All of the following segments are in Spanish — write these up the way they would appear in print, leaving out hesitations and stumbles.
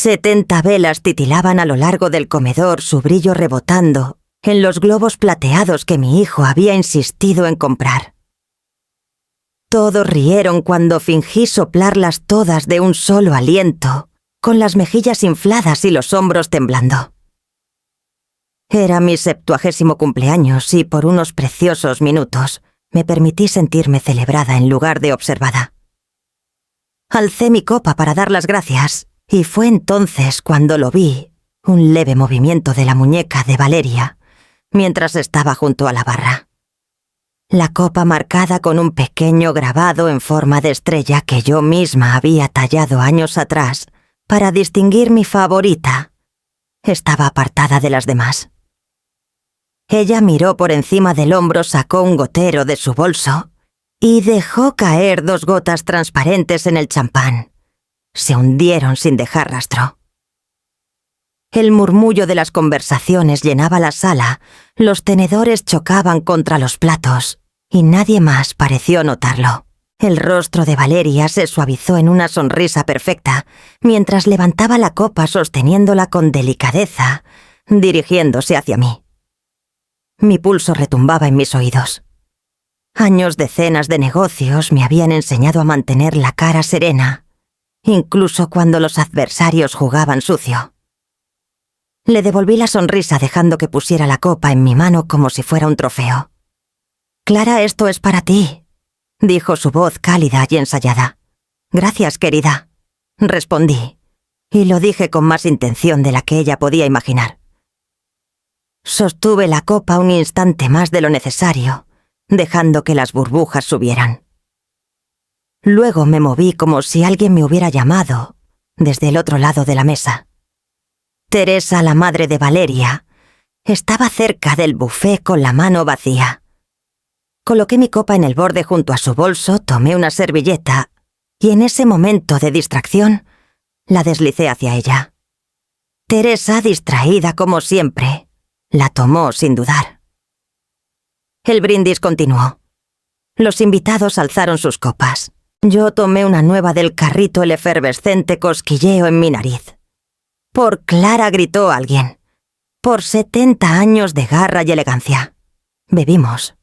70 velas titilaban a lo largo del comedor, su brillo rebotando en los globos plateados que mi hijo había insistido en comprar. Todos rieron cuando fingí soplarlas todas de un solo aliento, con las mejillas infladas y los hombros temblando. Era mi 70º cumpleaños y por unos preciosos minutos me permití sentirme celebrada en lugar de observada. Alcé mi copa para dar las gracias y fue entonces cuando lo vi, un leve movimiento de la muñeca de Valeria, mientras estaba junto a la barra. La copa marcada con un pequeño grabado en forma de estrella que yo misma había tallado años atrás para distinguir mi favorita, estaba apartada de las demás. Ella miró por encima del hombro, sacó un gotero de su bolso y dejó caer 2 gotas transparentes en el champán. Se hundieron sin dejar rastro. El murmullo de las conversaciones llenaba la sala, los tenedores chocaban contra los platos y nadie más pareció notarlo. El rostro de Valeria se suavizó en una sonrisa perfecta mientras levantaba la copa sosteniéndola con delicadeza, dirigiéndose hacia mí. Mi pulso retumbaba en mis oídos. Años decenas de negocios me habían enseñado a mantener la cara serena, incluso cuando los adversarios jugaban sucio. Le devolví la sonrisa dejando que pusiera la copa en mi mano como si fuera un trofeo. «Clara, esto es para ti», dijo su voz cálida y ensayada. «Gracias, querida», respondí, y lo dije con más intención de la que ella podía imaginar. Sostuve la copa un instante más de lo necesario, dejando que las burbujas subieran. Luego me moví como si alguien me hubiera llamado desde el otro lado de la mesa. Teresa, la madre de Valeria, estaba cerca del buffet con la mano vacía. Coloqué mi copa en el borde junto a su bolso, tomé una servilleta y en ese momento de distracción la deslicé hacia ella. Teresa, distraída como siempre, la tomó sin dudar. El brindis continuó. Los invitados alzaron sus copas. Yo tomé una nueva del carrito, el efervescente cosquilleo en mi nariz. «Por Clara», gritó alguien. «Por 70 años de garra y elegancia». Bebimos.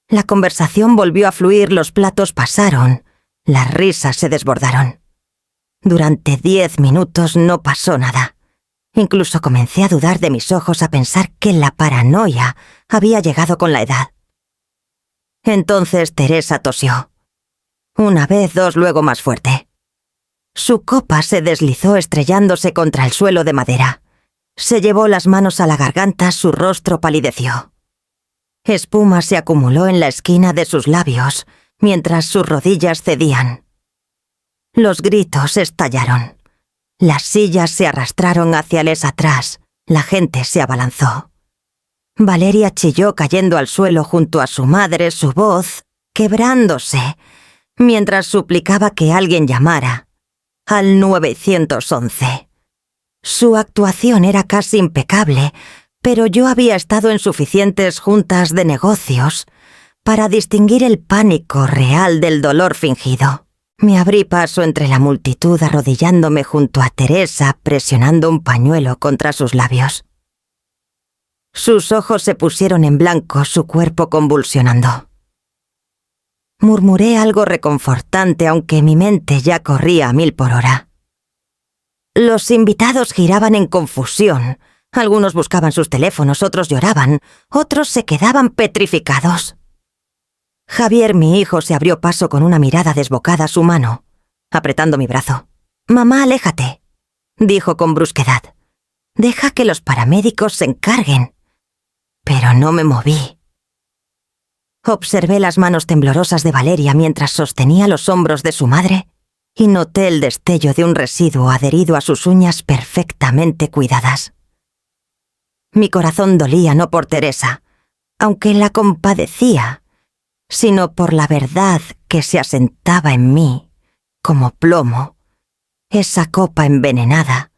La conversación volvió a fluir, los platos pasaron, las risas se desbordaron. Durante 10 minutos no pasó nada. Incluso comencé a dudar de mis ojos, a pensar que la paranoia había llegado con la edad. Entonces Teresa tosió. Una vez, 2, luego más fuerte. Su copa se deslizó estrellándose contra el suelo de madera. Se llevó las manos a la garganta, su rostro palideció. Espuma se acumuló en la esquina de sus labios, mientras sus rodillas cedían. Los gritos estallaron. Las sillas se arrastraron hacia el atrás, la gente se abalanzó. Valeria chilló cayendo al suelo junto a su madre, su voz quebrándose, mientras suplicaba que alguien llamara al 911. Su actuación era casi impecable, pero yo había estado en suficientes juntas de negocios para distinguir el pánico real del dolor fingido. Me abrí paso entre la multitud arrodillándome junto a Teresa, presionando un pañuelo contra sus labios. Sus ojos se pusieron en blanco, su cuerpo convulsionando. Murmuré algo reconfortante, aunque mi mente ya corría a 1000 por hora. Los invitados giraban en confusión. Algunos buscaban sus teléfonos, otros lloraban, otros se quedaban petrificados. Javier, mi hijo, se abrió paso con una mirada desbocada a su mano, apretando mi brazo. «Mamá, aléjate», dijo con brusquedad. «Deja que los paramédicos se encarguen». Pero no me moví. Observé las manos temblorosas de Valeria mientras sostenía los hombros de su madre y noté el destello de un residuo adherido a sus uñas perfectamente cuidadas. Mi corazón dolía no por Teresa, aunque la compadecía, sino por la verdad que se asentaba en mí, como plomo. Esa copa envenenada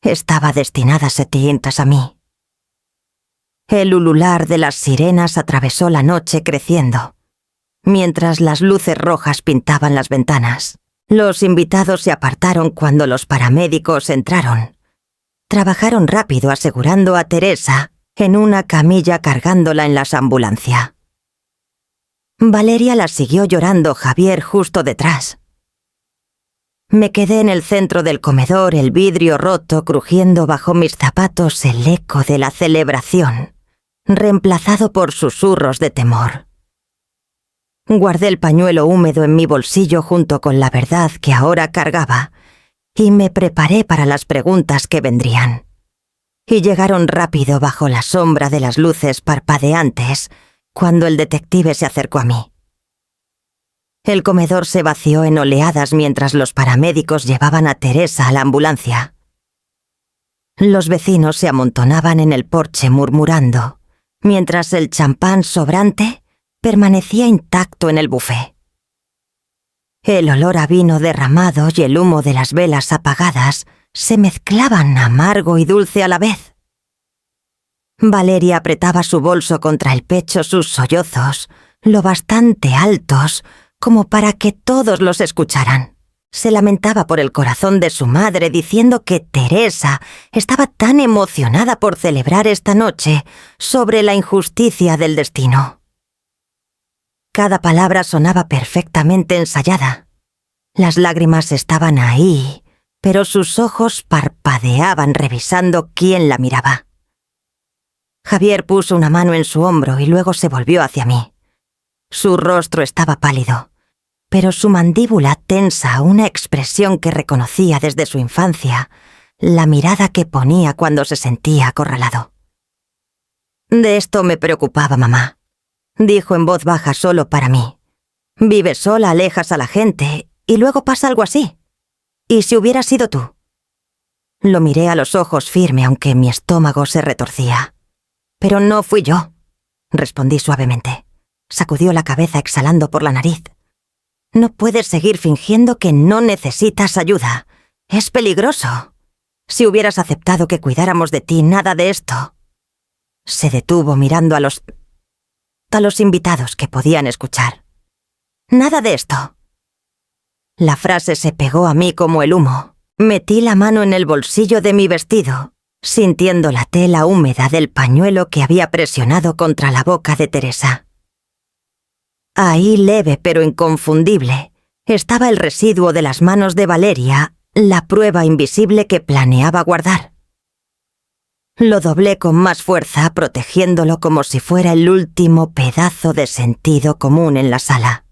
estaba destinada a sentir tras a mí. El ulular de las sirenas atravesó la noche creciendo, mientras las luces rojas pintaban las ventanas. Los invitados se apartaron cuando los paramédicos entraron. Trabajaron rápido asegurando a Teresa en una camilla cargándola en las ambulancias. Valeria la siguió llorando Javier justo detrás. Me quedé en el centro del comedor, el vidrio roto crujiendo bajo mis zapatos el eco de la celebración, reemplazado por susurros de temor. Guardé el pañuelo húmedo en mi bolsillo junto con la verdad que ahora cargaba y me preparé para las preguntas que vendrían. Y llegaron rápido bajo la sombra de las luces parpadeantes cuando el detective se acercó a mí. El comedor se vació en oleadas mientras los paramédicos llevaban a Teresa a la ambulancia. Los vecinos se amontonaban en el porche murmurando, mientras el champán sobrante permanecía intacto en el bufé. El olor a vino derramado y el humo de las velas apagadas se mezclaban amargo y dulce a la vez. Valeria apretaba su bolso contra el pecho, sus sollozos, lo bastante altos como para que todos los escucharan. Se lamentaba por el corazón de su madre diciendo que Teresa estaba tan emocionada por celebrar esta noche sobre la injusticia del destino. Cada palabra sonaba perfectamente ensayada. Las lágrimas estaban ahí, pero sus ojos parpadeaban revisando quién la miraba. Javier puso una mano en su hombro y luego se volvió hacia mí. Su rostro estaba pálido, pero su mandíbula tensa, una expresión que reconocía desde su infancia, la mirada que ponía cuando se sentía acorralado. «De esto me preocupaba, mamá», dijo en voz baja solo para mí. «Vives sola, alejas a la gente, y luego pasa algo así. ¿Y si hubiera sido tú?» Lo miré a los ojos firme, aunque mi estómago se retorcía. «Pero no fui yo», respondí suavemente. Sacudió la cabeza exhalando por la nariz. «No puedes seguir fingiendo que no necesitas ayuda. Es peligroso. Si hubieras aceptado que cuidáramos de ti, nada de esto». Se detuvo mirando a los invitados que podían escuchar. «Nada de esto». La frase se pegó a mí como el humo. Metí la mano en el bolsillo de mi vestido, sintiendo la tela húmeda del pañuelo que había presionado contra la boca de Teresa. Ahí, leve pero inconfundible, estaba el residuo de las manos de Valeria, la prueba invisible que planeaba guardar. Lo doblé con más fuerza, protegiéndolo como si fuera el último pedazo de sentido común en la sala.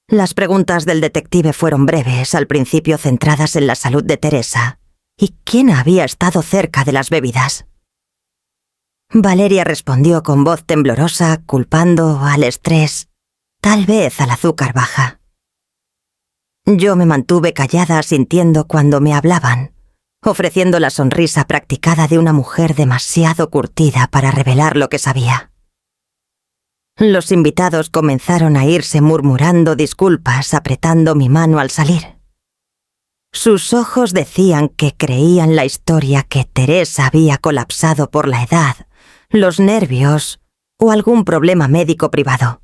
Las preguntas del detective fueron breves, al principio centradas en la salud de Teresa y quién había estado cerca de las bebidas. Valeria respondió con voz temblorosa, culpando al estrés, tal vez al azúcar baja. Yo me mantuve callada asintiendo cuando me hablaban, ofreciendo la sonrisa practicada de una mujer demasiado curtida para revelar lo que sabía. Los invitados comenzaron a irse murmurando disculpas, apretando mi mano al salir. Sus ojos decían que creían la historia que Teresa había colapsado por la edad, los nervios o algún problema médico privado.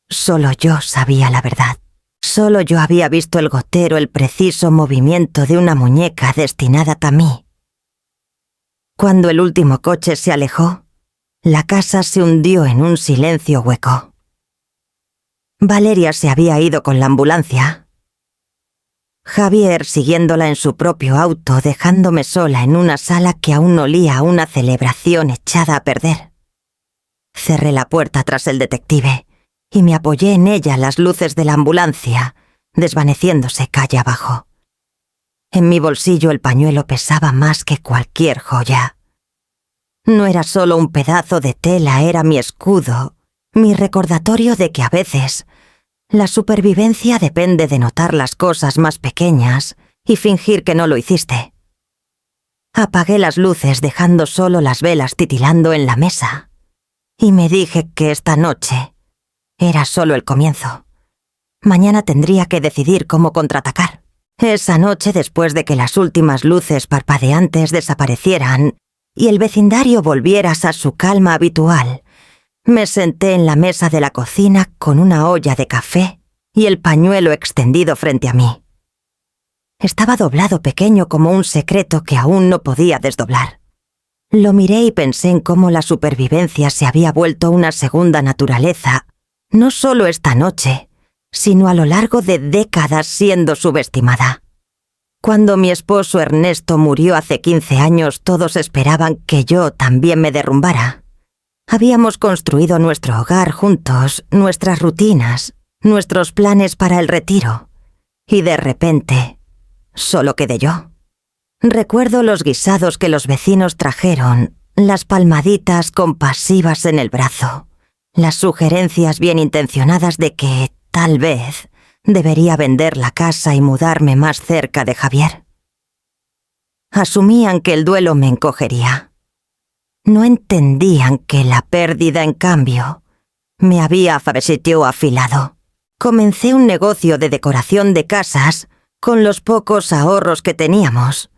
Solo yo sabía la verdad. Solo yo había visto el gotero, el preciso movimiento de una muñeca destinada a mí. Cuando el último coche se alejó, la casa se hundió en un silencio hueco. Valeria se había ido con la ambulancia. Javier siguiéndola en su propio auto, dejándome sola en una sala que aún olía a una celebración echada a perder. Cerré la puerta tras el detective y me apoyé en ella, las luces de la ambulancia, desvaneciéndose calle abajo. En mi bolsillo el pañuelo pesaba más que cualquier joya. No era solo un pedazo de tela, era mi escudo, mi recordatorio de que a veces la supervivencia depende de notar las cosas más pequeñas y fingir que no lo hiciste. Apagué las luces dejando solo las velas titilando en la mesa y me dije que esta noche era solo el comienzo. Mañana tendría que decidir cómo contraatacar. Esa noche, después de que las últimas luces parpadeantes desaparecieran y el vecindario volviera a su calma habitual, me senté en la mesa de la cocina con una olla de café y el pañuelo extendido frente a mí. Estaba doblado pequeño como un secreto que aún no podía desdoblar. Lo miré y pensé en cómo la supervivencia se había vuelto una segunda naturaleza, no solo esta noche, sino a lo largo de décadas siendo subestimada. Cuando mi esposo Ernesto murió hace 15 años, todos esperaban que yo también me derrumbara. Habíamos construido nuestro hogar juntos, nuestras rutinas, nuestros planes para el retiro, y de repente, solo quedé yo. Recuerdo los guisados que los vecinos trajeron, las palmaditas compasivas en el brazo, las sugerencias bien intencionadas de que, tal vez, debería vender la casa y mudarme más cerca de Javier. Asumían que el duelo me encogería. No entendían que la pérdida, en cambio, me había afilado. Comencé un negocio de decoración de casas con los pocos ahorros que teníamos.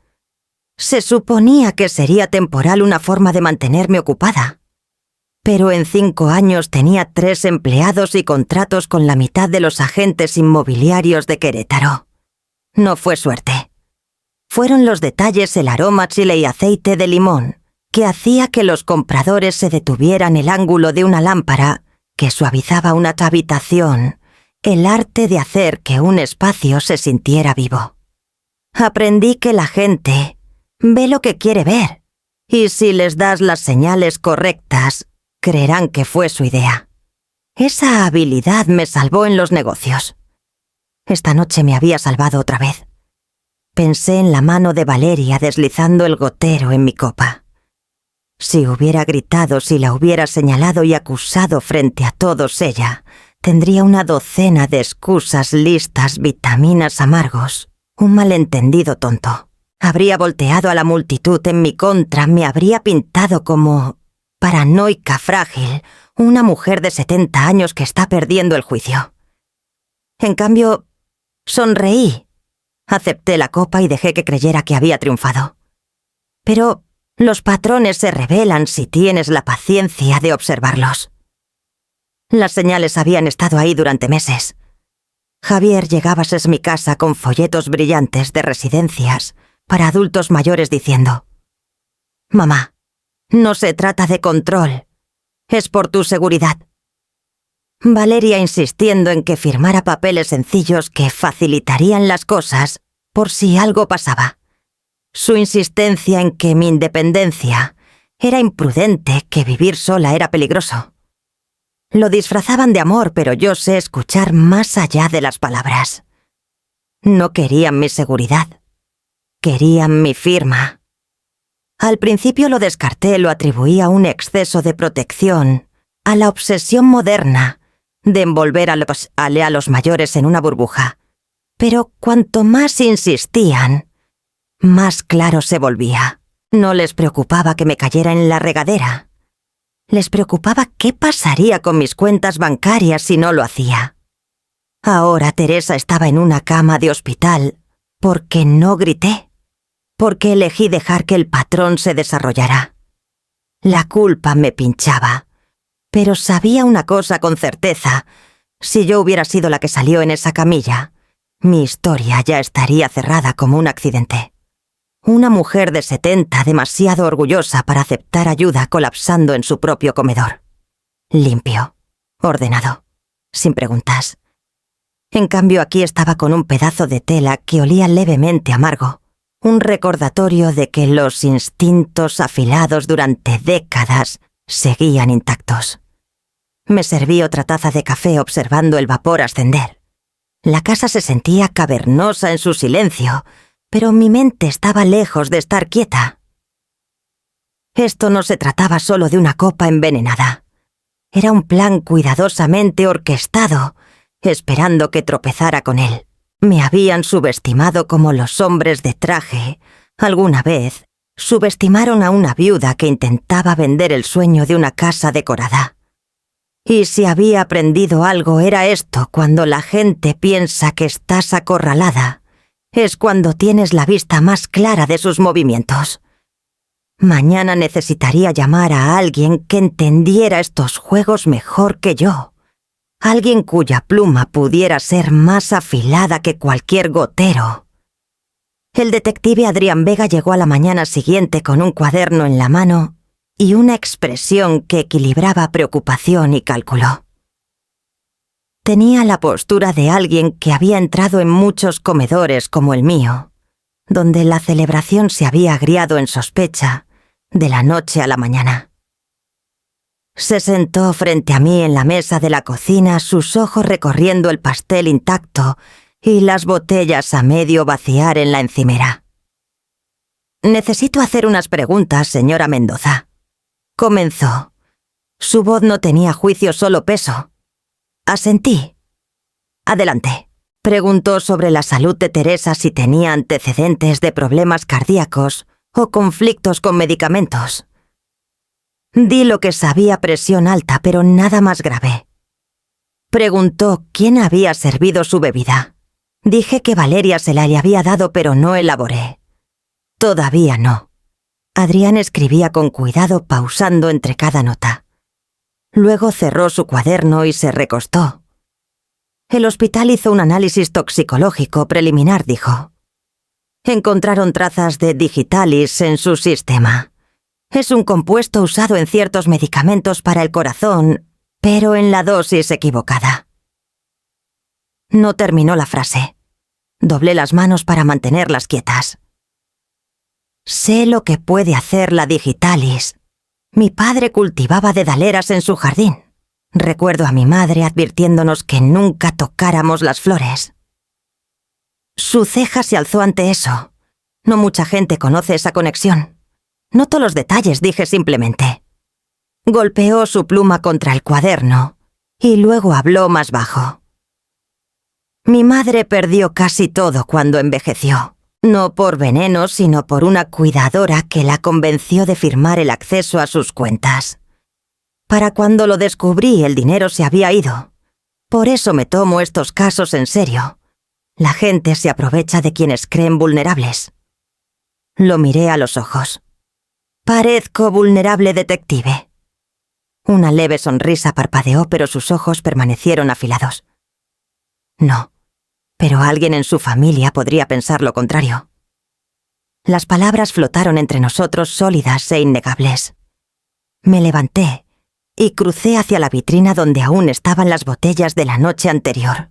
Se suponía que sería temporal una forma de mantenerme ocupada. Pero en 5 años tenía 3 empleados y contratos con la mitad de los agentes inmobiliarios de Querétaro. No fue suerte. Fueron los detalles, el aroma chile y aceite de limón, que hacía que los compradores se detuvieran el ángulo de una lámpara que suavizaba una habitación, el arte de hacer que un espacio se sintiera vivo. Aprendí que la gente ve lo que quiere ver, y si les das las señales correctas, creerán que fue su idea. Esa habilidad me salvó en los negocios. Esta noche me había salvado otra vez. Pensé en la mano de Valeria deslizando el gotero en mi copa. Si hubiera gritado, si la hubiera señalado y acusado frente a todos ella, tendría una docena de excusas listas, vitaminas amargos, un malentendido tonto. Habría volteado a la multitud en mi contra, me habría pintado como paranoica frágil, una mujer de 70 años que está perdiendo el juicio. En cambio, sonreí, acepté la copa y dejé que creyera que había triunfado. Pero los patrones se revelan si tienes la paciencia de observarlos. Las señales habían estado ahí durante meses. Javier llegaba a mi casa con folletos brillantes de residencias para adultos mayores diciendo: «Mamá, no se trata de control, es por tu seguridad». Valeria insistiendo en que firmara papeles sencillos que facilitarían las cosas por si algo pasaba. Su insistencia en que mi independencia era imprudente, que vivir sola era peligroso. Lo disfrazaban de amor, pero yo sé escuchar más allá de las palabras. No querían mi seguridad, querían mi firma. Al principio lo descarté, lo atribuí a un exceso de protección, a la obsesión moderna de envolver a los mayores en una burbuja. Pero cuanto más insistían, más claro se volvía. No les preocupaba que me cayera en la regadera. Les preocupaba qué pasaría con mis cuentas bancarias si no lo hacía. Ahora Teresa estaba en una cama de hospital porque no grité, porque elegí dejar que el patrón se desarrollara. La culpa me pinchaba, pero sabía una cosa con certeza: si yo hubiera sido la que salió en esa camilla, mi historia ya estaría cerrada como un accidente. Una mujer de 70 demasiado orgullosa para aceptar ayuda colapsando en su propio comedor. Limpio, ordenado, sin preguntas. En cambio aquí estaba con un pedazo de tela que olía levemente amargo, un recordatorio de que los instintos afilados durante décadas seguían intactos. Me serví otra taza de café observando el vapor ascender. La casa se sentía cavernosa en su silencio, pero mi mente estaba lejos de estar quieta. Esto no se trataba solo de una copa envenenada. Era un plan cuidadosamente orquestado, esperando que tropezara con él. Me habían subestimado como los hombres de traje, alguna vez, subestimaron a una viuda que intentaba vender el sueño de una casa decorada. Y si había aprendido algo era esto: cuando la gente piensa que estás acorralada, es cuando tienes la vista más clara de sus movimientos. Mañana necesitaría llamar a alguien que entendiera estos juegos mejor que yo. alguien cuya pluma pudiera ser más afilada que cualquier gotero. El detective Adrián Vega llegó a la mañana siguiente con un cuaderno en la mano y una expresión que equilibraba preocupación y cálculo. Tenía la postura de alguien que había entrado en muchos comedores como el mío, donde la celebración se había agriado en sospecha de la noche a la mañana. Se sentó frente a mí en la mesa de la cocina, sus ojos recorriendo el pastel intacto y las botellas a medio vaciar en la encimera. «Necesito hacer unas preguntas, señora Mendoza», comenzó. Su voz no tenía juicio, solo peso. Asentí. «Adelante». Preguntó sobre la salud de Teresa, si tenía antecedentes de problemas cardíacos o conflictos con medicamentos. Di lo que sabía: presión alta, pero nada más grave. Preguntó quién había servido su bebida. Dije que Valeria se la le había dado, pero no elaboré. Todavía no. Adrián escribía con cuidado, pausando entre cada nota. Luego cerró su cuaderno y se recostó. El hospital hizo un análisis toxicológico preliminar, dijo. Encontraron trazas de digitalis en su sistema. Es un compuesto usado en ciertos medicamentos para el corazón, pero en la dosis equivocada. No terminó la frase. Doblé las manos para mantenerlas quietas. Sé lo que puede hacer la digitalis. Mi padre cultivaba dedaleras en su jardín. Recuerdo a mi madre advirtiéndonos que nunca tocáramos las flores. Su ceja se alzó ante eso. No mucha gente conoce esa conexión. Noto los detalles, dije simplemente. Golpeó su pluma contra el cuaderno y luego habló más bajo. Mi madre perdió casi todo cuando envejeció. No por veneno, sino por una cuidadora que la convenció de firmar el acceso a sus cuentas. Para cuando lo descubrí, el dinero se había ido. Por eso me tomo estos casos en serio. La gente se aprovecha de quienes creen vulnerables. Lo miré a los ojos. Parezco vulnerable, detective. Una leve sonrisa parpadeó, pero sus ojos permanecieron afilados. No, pero alguien en su familia podría pensar lo contrario. Las palabras flotaron entre nosotros, sólidas e innegables. Me levanté y crucé hacia la vitrina donde aún estaban las botellas de la noche anterior.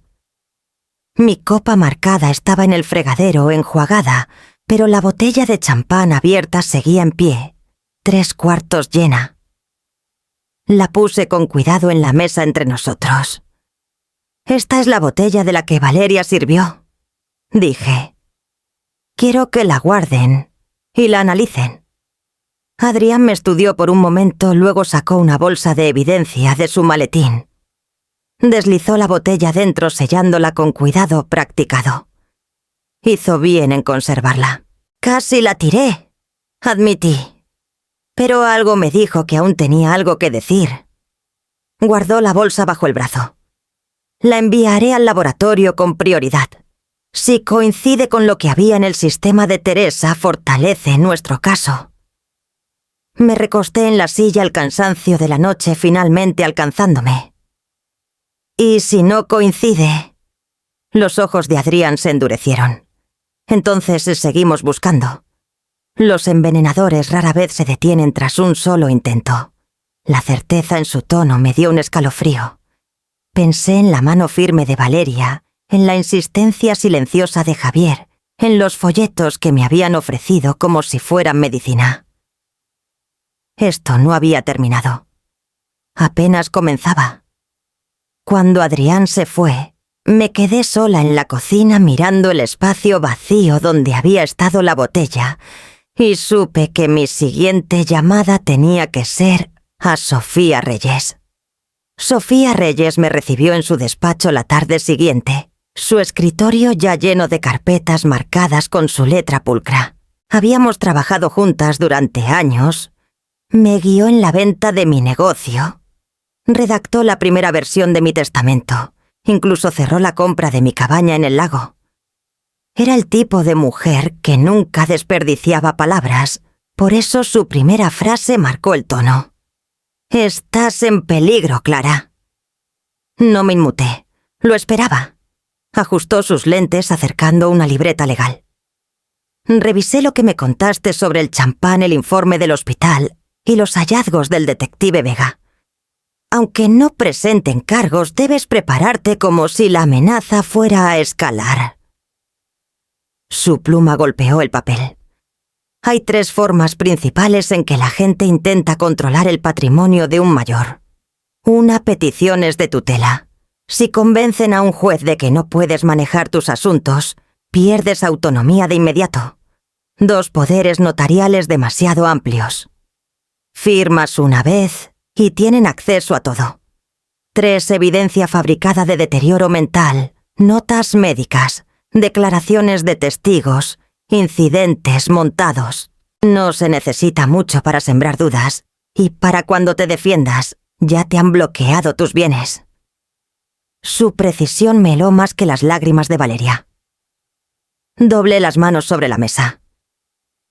Mi copa marcada estaba en el fregadero, enjuagada, pero la botella de champán abierta seguía en pie, 3/4 llena. La puse con cuidado en la mesa entre nosotros. «Esta es la botella de la que Valeria sirvió», dije. «Quiero que la guarden y la analicen». Adrián me estudió por un momento, luego sacó una bolsa de evidencia de su maletín. Deslizó la botella dentro, sellándola con cuidado practicado. Hizo bien en conservarla. «Casi la tiré», admití. Pero algo me dijo que aún tenía algo que decir. Guardó la bolsa bajo el brazo. «La enviaré al laboratorio con prioridad. Si coincide con lo que había en el sistema de Teresa, fortalece nuestro caso». Me recosté en la silla, el cansancio de la noche finalmente alcanzándome. «¿Y si no coincide?» Los ojos de Adrián se endurecieron. «Entonces seguimos buscando». Los envenenadores rara vez se detienen tras un solo intento. La certeza en su tono me dio un escalofrío. Pensé en la mano firme de Valeria, en la insistencia silenciosa de Javier, en los folletos que me habían ofrecido como si fueran medicina. Esto no había terminado. Apenas comenzaba. Cuando Adrián se fue, me quedé sola en la cocina mirando el espacio vacío donde había estado la botella y supe que mi siguiente llamada tenía que ser a Sofía Reyes. Sofía Reyes me recibió en su despacho la tarde siguiente, su escritorio ya lleno de carpetas marcadas con su letra pulcra. Habíamos trabajado juntas durante años. Me guió en la venta de mi negocio. Redactó la primera versión de mi testamento. Incluso cerró la compra de mi cabaña en el lago. Era el tipo de mujer que nunca desperdiciaba palabras. Por eso su primera frase marcó el tono. «Estás en peligro, Clara». No me inmuté. Lo esperaba. Ajustó sus lentes acercando una libreta legal. Revisé lo que me contaste sobre el champán, el informe del hospital y los hallazgos del detective Vega. Aunque no presenten cargos, debes prepararte como si la amenaza fuera a escalar. Su pluma golpeó el papel. Hay 3 formas principales en que la gente intenta controlar el patrimonio de un mayor. 1, peticiones de tutela. Si convencen a un juez de que no puedes manejar tus asuntos, pierdes autonomía de inmediato. 2, poderes notariales demasiado amplios. Firmas una vez y tienen acceso a todo. 3, evidencia fabricada de deterioro mental, notas médicas, declaraciones de testigos, incidentes montados. No se necesita mucho para sembrar dudas, y para cuando te defiendas, ya te han bloqueado tus bienes. Su precisión me heló más que las lágrimas de Valeria. Doblé las manos sobre la mesa.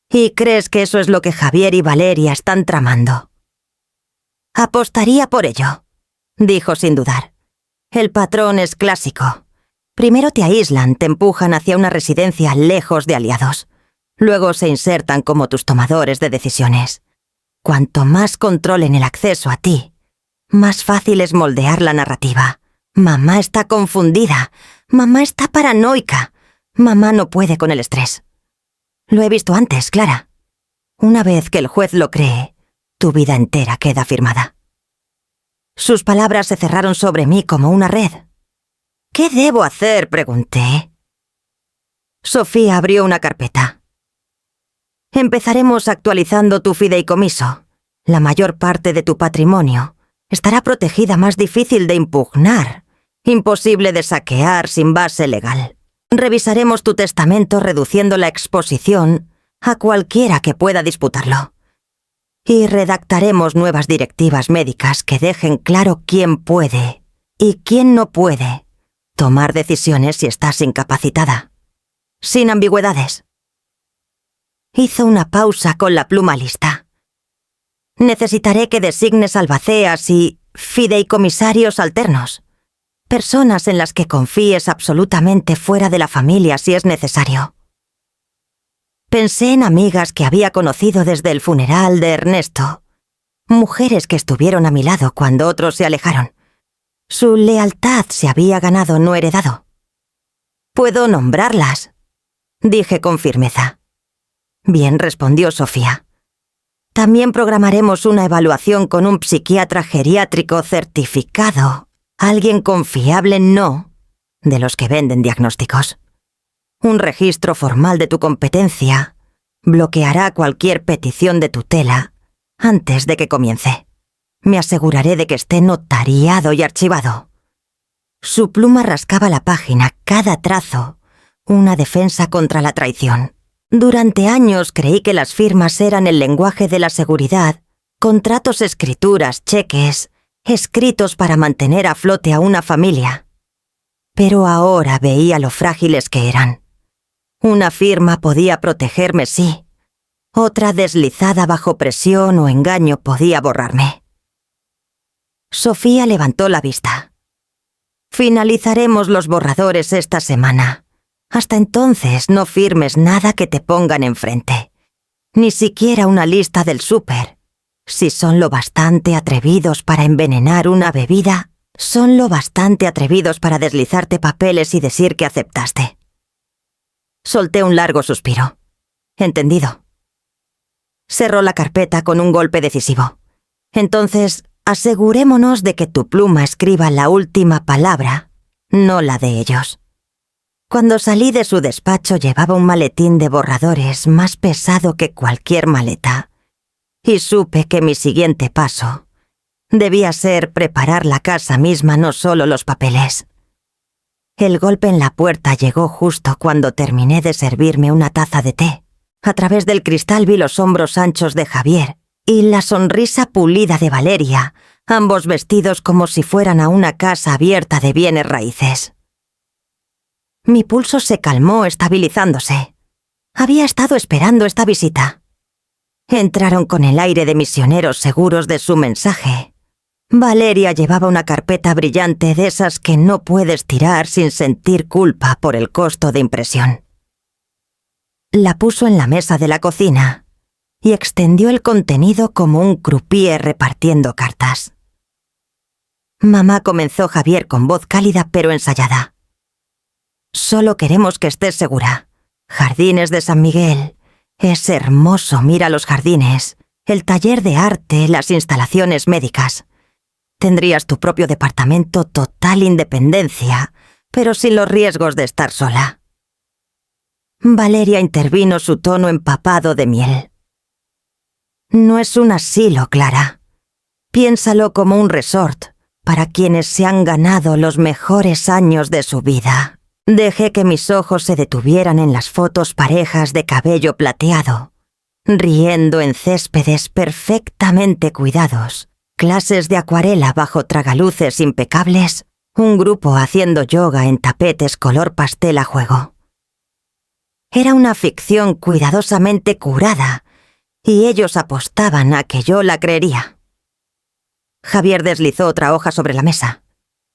¿Y crees que eso es lo que Javier y Valeria están tramando? Apostaría por ello, dijo sin dudar. El patrón es clásico. Primero te aíslan, te empujan hacia una residencia lejos de aliados. Luego se insertan como tus tomadores de decisiones. Cuanto más controlen el acceso a ti, más fácil es moldear la narrativa. Mamá está confundida. Mamá está paranoica. Mamá no puede con el estrés. Lo he visto antes, Clara. Una vez que el juez lo cree, tu vida entera queda firmada. Sus palabras se cerraron sobre mí como una red. ¿Qué debo hacer?, pregunté. Sofía abrió una carpeta. Empezaremos actualizando tu fideicomiso. La mayor parte de tu patrimonio estará protegida, más difícil de impugnar, imposible de saquear sin base legal. Revisaremos tu testamento reduciendo la exposición a cualquiera que pueda disputarlo. Y redactaremos nuevas directivas médicas que dejen claro quién puede y quién no puede tomar decisiones si estás incapacitada. Sin ambigüedades. Hizo una pausa con la pluma lista. Necesitaré que designes albaceas y fideicomisarios alternos. Personas en las que confíes absolutamente fuera de la familia si es necesario. Pensé en amigas que había conocido desde el funeral de Ernesto. Mujeres que estuvieron a mi lado cuando otros se alejaron. Su lealtad se había ganado, no heredado. «Puedo nombrarlas», dije con firmeza. «Bien», respondió Sofía. «También programaremos una evaluación con un psiquiatra geriátrico certificado. Alguien confiable, no de los que venden diagnósticos. Un registro formal de tu competencia bloqueará cualquier petición de tutela antes de que comience. Me aseguraré de que esté notariado y archivado». Su pluma rascaba la página, cada trazo, una defensa contra la traición. Durante años creí que las firmas eran el lenguaje de la seguridad, contratos, escrituras, cheques, escritos para mantener a flote a una familia. Pero ahora veía lo frágiles que eran. Una firma podía protegerme, sí. Otra deslizada bajo presión o engaño podía borrarme. Sofía levantó la vista. «Finalizaremos los borradores esta semana. Hasta entonces no firmes nada que te pongan enfrente. Ni siquiera una lista del súper. Si son lo bastante atrevidos para envenenar una bebida, son lo bastante atrevidos para deslizarte papeles y decir que aceptaste». Solté un largo suspiro. «Entendido». Cerró la carpeta con un golpe decisivo. «Entonces, asegurémonos de que tu pluma escriba la última palabra, no la de ellos». Cuando salí de su despacho llevaba un maletín de borradores más pesado que cualquier maleta, y supe que mi siguiente paso debía ser preparar la casa misma, no solo los papeles. El golpe en la puerta llegó justo cuando terminé de servirme una taza de té. A través del cristal vi los hombros anchos de Javier y la sonrisa pulida de Valeria, ambos vestidos como si fueran a una casa abierta de bienes raíces. Mi pulso se calmó, estabilizándose. Había estado esperando esta visita. Entraron con el aire de misioneros seguros de su mensaje. Valeria llevaba una carpeta brillante de esas que no puedes tirar sin sentir culpa por el costo de impresión. La puso en la mesa de la cocina y extendió el contenido como un croupier repartiendo cartas. Mamá, comenzó Javier con voz cálida pero ensayada. Solo queremos que estés segura. Jardines de San Miguel. Es hermoso, mira los jardines, el taller de arte, las instalaciones médicas. Tendrías tu propio departamento, total independencia, pero sin los riesgos de estar sola. Valeria intervino, su tono empapado de miel. No es un asilo, Clara. Piénsalo como un resort para quienes se han ganado los mejores años de su vida. Dejé que mis ojos se detuvieran en las fotos parejas de cabello plateado, riendo en céspedes perfectamente cuidados, clases de acuarela bajo tragaluces impecables, un grupo haciendo yoga en tapetes color pastel a juego. Era una ficción cuidadosamente curada, y ellos apostaban a que yo la creería. Javier deslizó otra hoja sobre la mesa.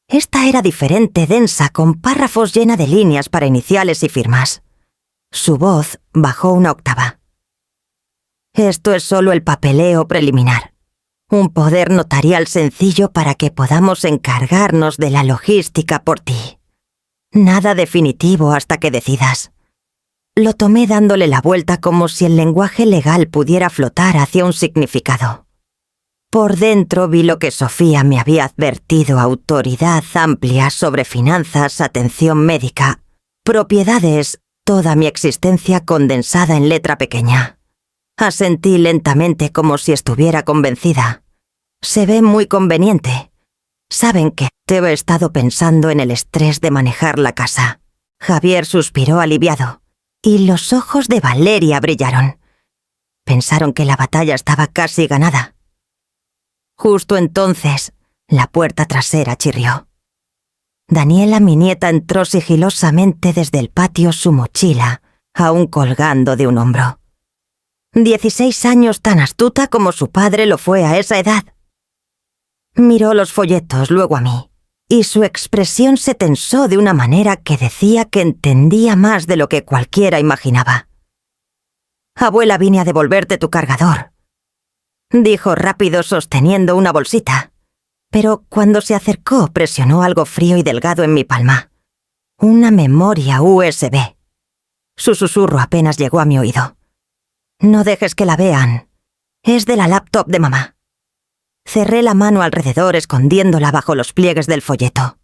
Esta era diferente, densa, con párrafos llena de líneas para iniciales y firmas. Su voz bajó una octava. Esto es solo el papeleo preliminar. Un poder notarial sencillo para que podamos encargarnos de la logística por ti. Nada definitivo hasta que decidas. Lo tomé dándole la vuelta como si el lenguaje legal pudiera flotar hacia un significado. Por dentro vi lo que Sofía me había advertido: autoridad amplia sobre finanzas, atención médica, propiedades, toda mi existencia condensada en letra pequeña. Asentí lentamente como si estuviera convencida. Se ve muy conveniente. Saben que he estado pensando en el estrés de manejar la casa. Javier suspiró aliviado, y los ojos de Valeria brillaron. Pensaron que la batalla estaba casi ganada. Justo entonces, la puerta trasera chirrió. Daniela, mi nieta, entró sigilosamente desde el patio, su mochila aún colgando de un hombro. 16 años, tan astuta como su padre lo fue a esa edad. Miró los folletos, luego a mí, y su expresión se tensó de una manera que decía que entendía más de lo que cualquiera imaginaba. «Abuela, vine a devolverte tu cargador», dijo rápido sosteniendo una bolsita, pero cuando se acercó presionó algo frío y delgado en mi palma. Una memoria USB. Su susurro apenas llegó a mi oído. «No dejes que la vean. Es de la laptop de mamá». Cerré la mano alrededor escondiéndola bajo los pliegues del folleto.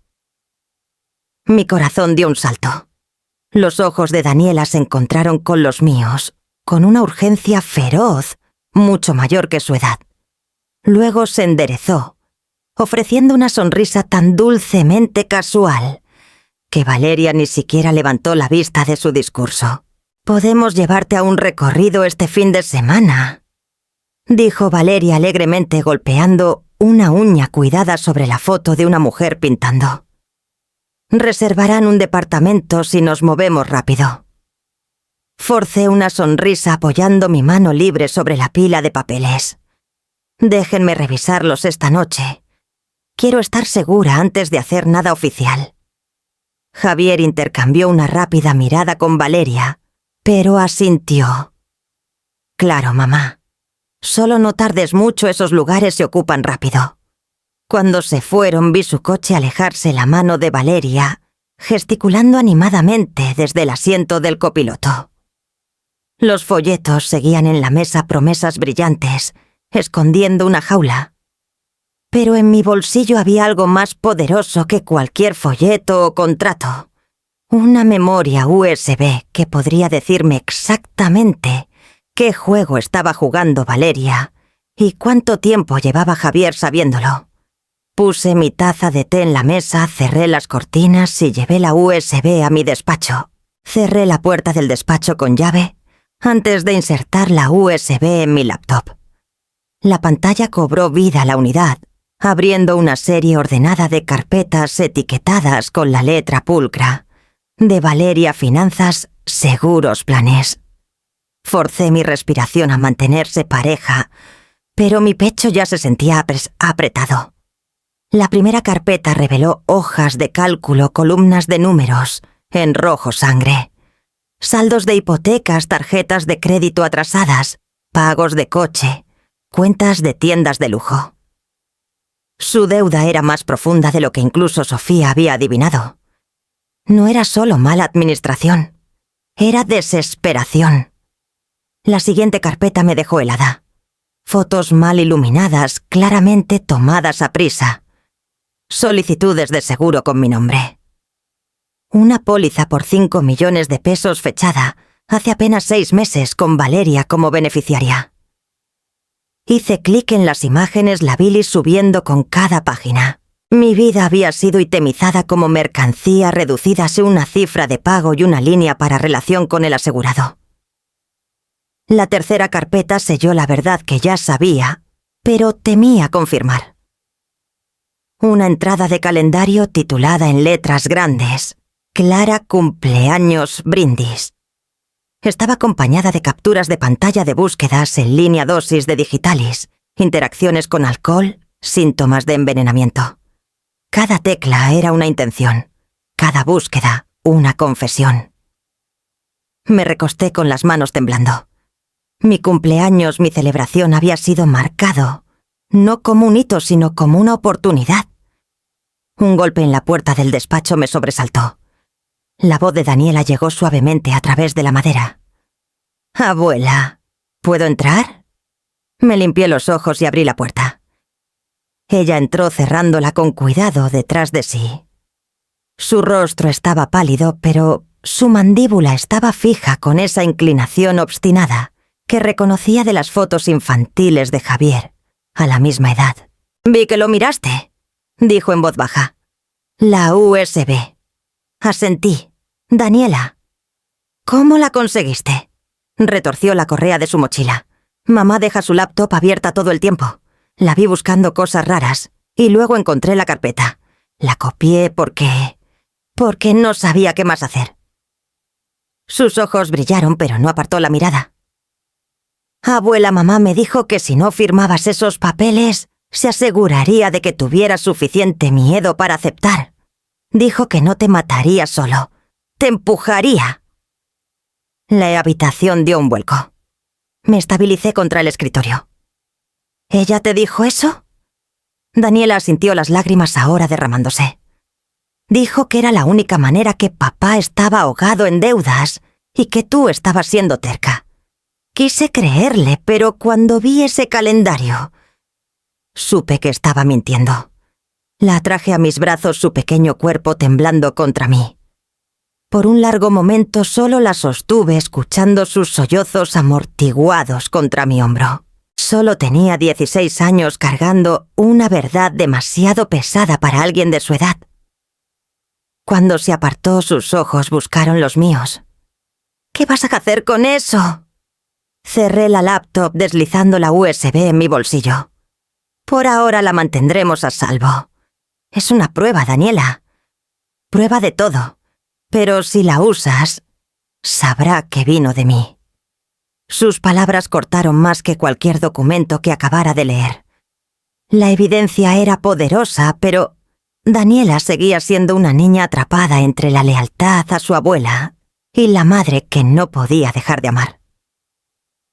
Mi corazón dio un salto. Los ojos de Daniela se encontraron con los míos, con una urgencia feroz, mucho mayor que su edad. Luego se enderezó, ofreciendo una sonrisa tan dulcemente casual que Valeria ni siquiera levantó la vista de su discurso. «Podemos llevarte a un recorrido este fin de semana», dijo Valeria alegremente, golpeando una uña cuidada sobre la foto de una mujer pintando. «Reservarán un departamento si nos movemos rápido». Forcé una sonrisa apoyando mi mano libre sobre la pila de papeles. «Déjenme revisarlos esta noche. Quiero estar segura antes de hacer nada oficial». Javier intercambió una rápida mirada con Valeria, pero asintió. «Claro, mamá. Solo no tardes mucho, esos lugares se ocupan rápido». Cuando se fueron vi su coche alejarse, la mano de Valeria gesticulando animadamente desde el asiento del copiloto. Los folletos seguían en la mesa, promesas brillantes, escondiendo una jaula. Pero en mi bolsillo había algo más poderoso que cualquier folleto o contrato. Una memoria USB que podría decirme exactamente qué juego estaba jugando Valeria y cuánto tiempo llevaba Javier sabiéndolo. Puse mi taza de té en la mesa, cerré las cortinas y llevé la USB a mi despacho. Cerré la puerta del despacho con llave antes de insertar la USB en mi laptop. La pantalla cobró vida a la unidad, abriendo una serie ordenada de carpetas etiquetadas con la letra pulcra. De Valeria Finanzas, Seguros Planes. Forcé mi respiración a mantenerse pareja, pero mi pecho ya se sentía apretado. La primera carpeta reveló hojas de cálculo, columnas de números, en rojo sangre. Saldos de hipotecas, tarjetas de crédito atrasadas, pagos de coche, cuentas de tiendas de lujo. Su deuda era más profunda de lo que incluso Sofía había adivinado. No era solo mala administración, era desesperación. La siguiente carpeta me dejó helada. Fotos mal iluminadas, claramente tomadas a prisa. Solicitudes de seguro con mi nombre. Una póliza por 5 millones de pesos fechada hace apenas 6 meses con Valeria como beneficiaria. Hice clic en las imágenes, la bilis subiendo con cada página. Mi vida había sido itemizada como mercancía reducida a una cifra de pago y una línea para relación con el asegurado. La tercera carpeta selló la verdad que ya sabía, pero temía confirmar. Una entrada de calendario titulada en letras grandes: Clara cumpleaños brindis. Estaba acompañada de capturas de pantalla de búsquedas en línea, dosis de digitalis, interacciones con alcohol, síntomas de envenenamiento. Cada tecla era una intención, cada búsqueda una confesión. Me recosté con las manos temblando. Mi cumpleaños, mi celebración había sido marcado, no como un hito, sino como una oportunidad. Un golpe en la puerta del despacho me sobresaltó. La voz de Daniela llegó suavemente a través de la madera. «Abuela, ¿puedo entrar?» Me limpié los ojos y abrí la puerta. Ella entró cerrándola con cuidado detrás de sí. Su rostro estaba pálido, pero su mandíbula estaba fija con esa inclinación obstinada que reconocía de las fotos infantiles de Javier, a la misma edad. «Vi que lo miraste», dijo en voz baja. «La USB». Asentí. «Daniela». «¿Cómo la conseguiste?» Retorció la correa de su mochila. «Mamá deja su laptop abierta todo el tiempo. La vi buscando cosas raras y luego encontré la carpeta. La copié porque no sabía qué más hacer». Sus ojos brillaron, pero no apartó la mirada. «Abuela, mamá me dijo que si no firmabas esos papeles, se aseguraría de que tuvieras suficiente miedo para aceptar. Dijo que no te mataría solo, te empujaría». La habitación dio un vuelco. Me estabilicé contra el escritorio. «¿Ella te dijo eso?» Daniela sintió las lágrimas ahora derramándose. «Dijo que era la única manera, que papá estaba ahogado en deudas y que tú estabas siendo terca. Quise creerle, pero cuando vi ese calendario, supe que estaba mintiendo». La atraje a mis brazos, su pequeño cuerpo temblando contra mí. Por un largo momento solo la sostuve, escuchando sus sollozos amortiguados contra mi hombro. Solo tenía 16 años, cargando una verdad demasiado pesada para alguien de su edad. Cuando se apartó, sus ojos buscaron los míos. «¿Qué vas a hacer con eso?» Cerré la laptop deslizando la USB en mi bolsillo. «Por ahora la mantendremos a salvo. Es una prueba, Daniela. Prueba de todo. Pero si la usas, sabrá que vino de mí». Sus palabras cortaron más que cualquier documento que acabara de leer. La evidencia era poderosa, pero Daniela seguía siendo una niña atrapada entre la lealtad a su abuela y la madre que no podía dejar de amar.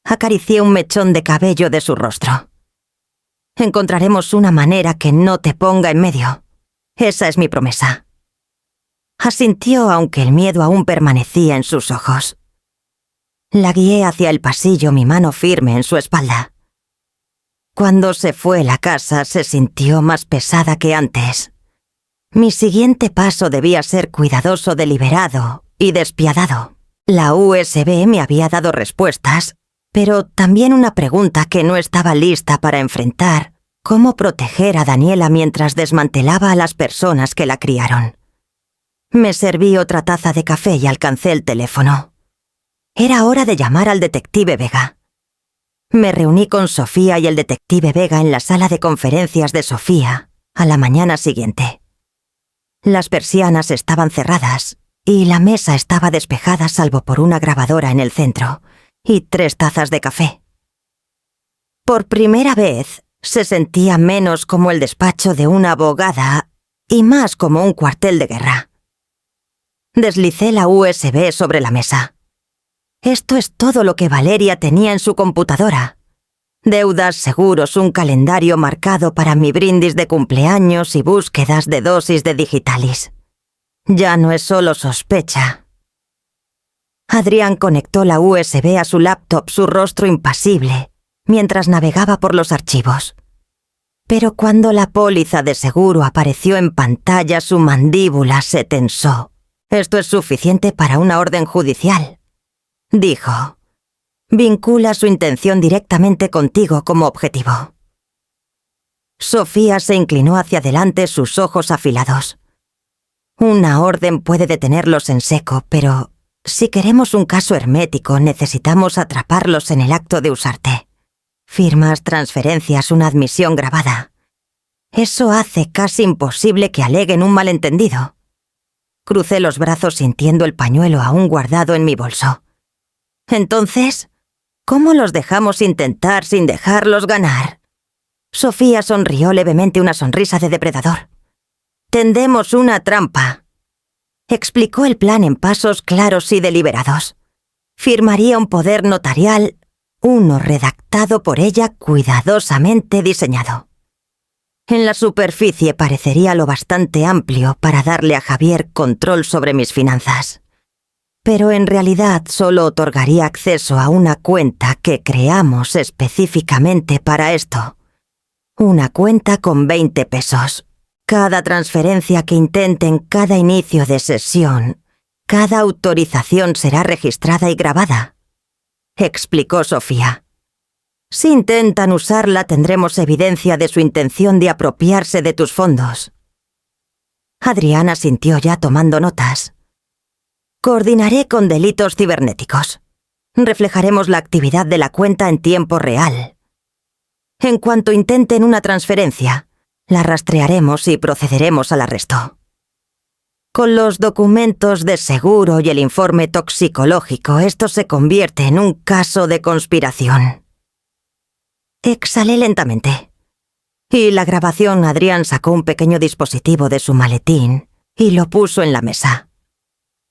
Acaricié un mechón de cabello de su rostro. «Encontraremos una manera que no te ponga en medio. Esa es mi promesa». Asintió, aunque el miedo aún permanecía en sus ojos. La guié hacia el pasillo, mi mano firme en su espalda. Cuando se fue, la casa se sintió más pesada que antes. Mi siguiente paso debía ser cuidadoso, deliberado y despiadado. La USB me había dado respuestas, pero también una pregunta que no estaba lista para enfrentar: ¿cómo proteger a Daniela mientras desmantelaba a las personas que la criaron? Me serví otra taza de café y alcancé el teléfono. Era hora de llamar al detective Vega. Me reuní con Sofía y el detective Vega en la sala de conferencias de Sofía a la mañana siguiente. Las persianas estaban cerradas y la mesa estaba despejada salvo por una grabadora en el centro y 3 tazas de café. Por primera vez, Se sentía menos como el despacho de una abogada y más como un cuartel de guerra. Deslicé la USB sobre la mesa. Esto es todo lo que Valeria tenía en su computadora. Deudas, seguros, un calendario marcado para mi brindis de cumpleaños y búsquedas de dosis de digitalis. Ya no es solo sospecha. Adrián conectó la USB a su laptop, su rostro impasible, mientras navegaba por los archivos. Pero cuando la póliza de seguro apareció en pantalla, su mandíbula se tensó. «Esto es suficiente para una orden judicial», dijo. «Vincula su intención directamente contigo como objetivo». Sofía se inclinó hacia adelante, sus ojos afilados. Una orden puede detenerlos en seco, pero si queremos un caso hermético, necesitamos atraparlos en el acto de usarte. Firmas, transferencias, una admisión grabada. Eso hace casi imposible que aleguen un malentendido. Crucé los brazos sintiendo el pañuelo aún guardado en mi bolso. Entonces, ¿cómo los dejamos intentar sin dejarlos ganar? Sofía sonrió levemente, una sonrisa de depredador. «Tendemos una trampa». Explicó el plan en pasos claros y deliberados. Firmaría un poder notarial, uno redactado por ella, cuidadosamente diseñado. En la superficie parecería lo bastante amplio para darle a Javier control sobre mis finanzas. Pero en realidad solo otorgaría acceso a una cuenta que creamos específicamente para esto. Una cuenta con 20 pesos. Cada transferencia que intenten, cada inicio de sesión, cada autorización será registrada y grabada, explicó Sofía. Si intentan usarla, tendremos evidencia de su intención de apropiarse de tus fondos. Adriana asintió, ya tomando notas. Coordinaré con delitos cibernéticos. Reflejaremos la actividad de la cuenta en tiempo real. En cuanto intenten una transferencia, la rastrearemos y procederemos al arresto. Con los documentos de seguro y el informe toxicológico, esto se convierte en un caso de conspiración. Exhalé lentamente. Y la grabación, Adrián sacó un pequeño dispositivo de su maletín y lo puso en la mesa.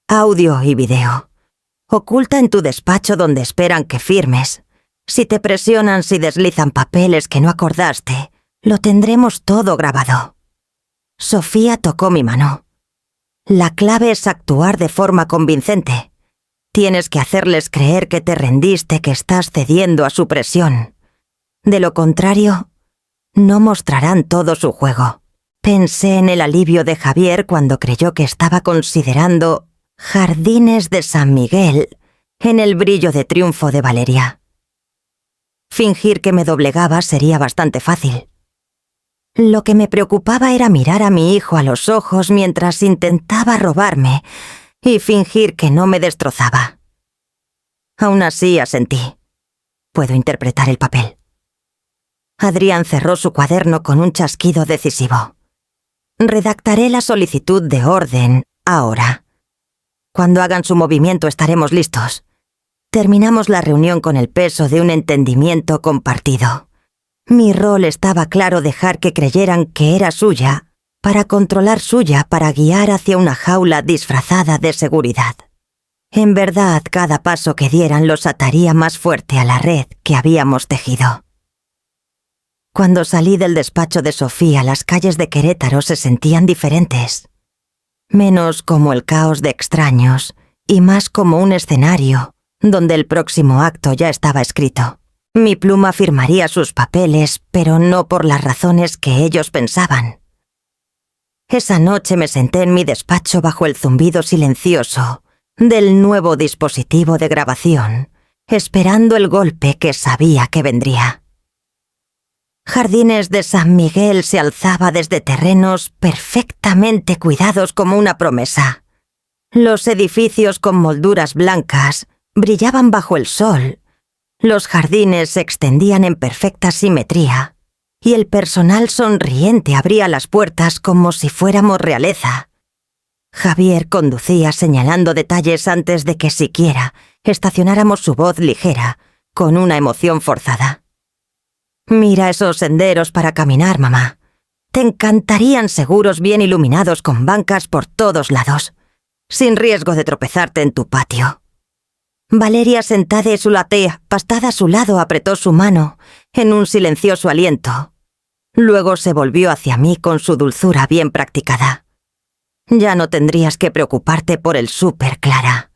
Audio y video. Oculta en tu despacho donde esperan que firmes. Si te presionan, si deslizan papeles que no acordaste, lo tendremos todo grabado. Sofía tocó mi mano. La clave es actuar de forma convincente. Tienes que hacerles creer que te rendiste, que estás cediendo a su presión. De lo contrario, no mostrarán todo su juego. Pensé en el alivio de Javier cuando creyó que estaba considerando Jardines de San Miguel en el brillo de triunfo de Valeria. Fingir que me doblegaba sería bastante fácil. Lo que me preocupaba era mirar a mi hijo a los ojos mientras intentaba robarme y fingir que no me destrozaba. Aún así asentí. Puedo interpretar el papel. Adrián cerró su cuaderno con un chasquido decisivo. Redactaré la solicitud de orden ahora. Cuando hagan su movimiento estaremos listos. Terminamos la reunión con el peso de un entendimiento compartido. Mi rol estaba claro: dejar que creyeran que era suya, para controlar suya, para guiar hacia una jaula disfrazada de seguridad. En verdad, cada paso que dieran los ataría más fuerte a la red que habíamos tejido. Cuando salí del despacho de Sofía, las calles de Querétaro se sentían diferentes. Menos como el caos de extraños y más como un escenario donde el próximo acto ya estaba escrito. Mi pluma firmaría sus papeles, pero no por las razones que ellos pensaban. Esa noche me senté en mi despacho bajo el zumbido silencioso del nuevo dispositivo de grabación, esperando el golpe que sabía que vendría. Jardines de San Miguel se alzaba desde terrenos perfectamente cuidados como una promesa. Los edificios con molduras blancas brillaban bajo el sol. Los jardines se extendían en perfecta simetría, y el personal sonriente abría las puertas como si fuéramos realeza. Javier conducía señalando detalles antes de que siquiera estacionáramos su voz ligera, con una emoción forzada. Mira esos senderos para caminar, mamá. Te encantarían seguros bien iluminados con bancas por todos lados, sin riesgo de tropezarte en tu patio. Valeria, sentada en su latea, pastada a su lado, apretó su mano en un silencioso aliento. Luego se volvió hacia mí con su dulzura bien practicada. Ya no tendrías que preocuparte por el súper, Clara.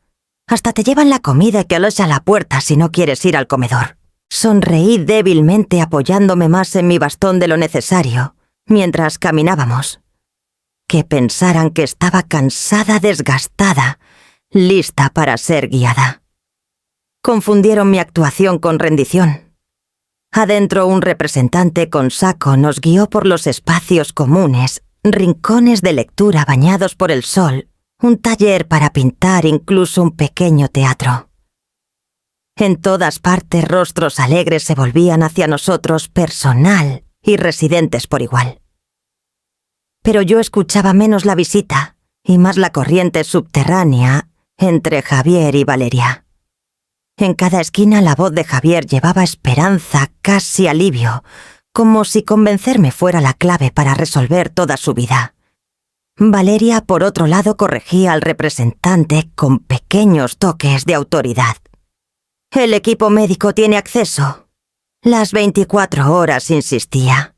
Hasta te llevan la comida que aloja a la puerta si no quieres ir al comedor. Sonreí débilmente apoyándome más en mi bastón de lo necesario mientras caminábamos. Que pensaran que estaba cansada, desgastada, lista para ser guiada. Confundieron mi actuación con rendición. Adentro, un representante con saco nos guió por los espacios comunes, rincones de lectura bañados por el sol, un taller para pintar, incluso un pequeño teatro. En todas partes rostros alegres se volvían hacia nosotros, personal y residentes por igual. Pero yo escuchaba menos la visita y más la corriente subterránea entre Javier y Valeria. En cada esquina la voz de Javier llevaba esperanza, casi alivio, como si convencerme fuera la clave para resolver toda su vida. Valeria, por otro lado, corregía al representante con pequeños toques de autoridad. El equipo médico tiene acceso. Las 24 horas, insistía.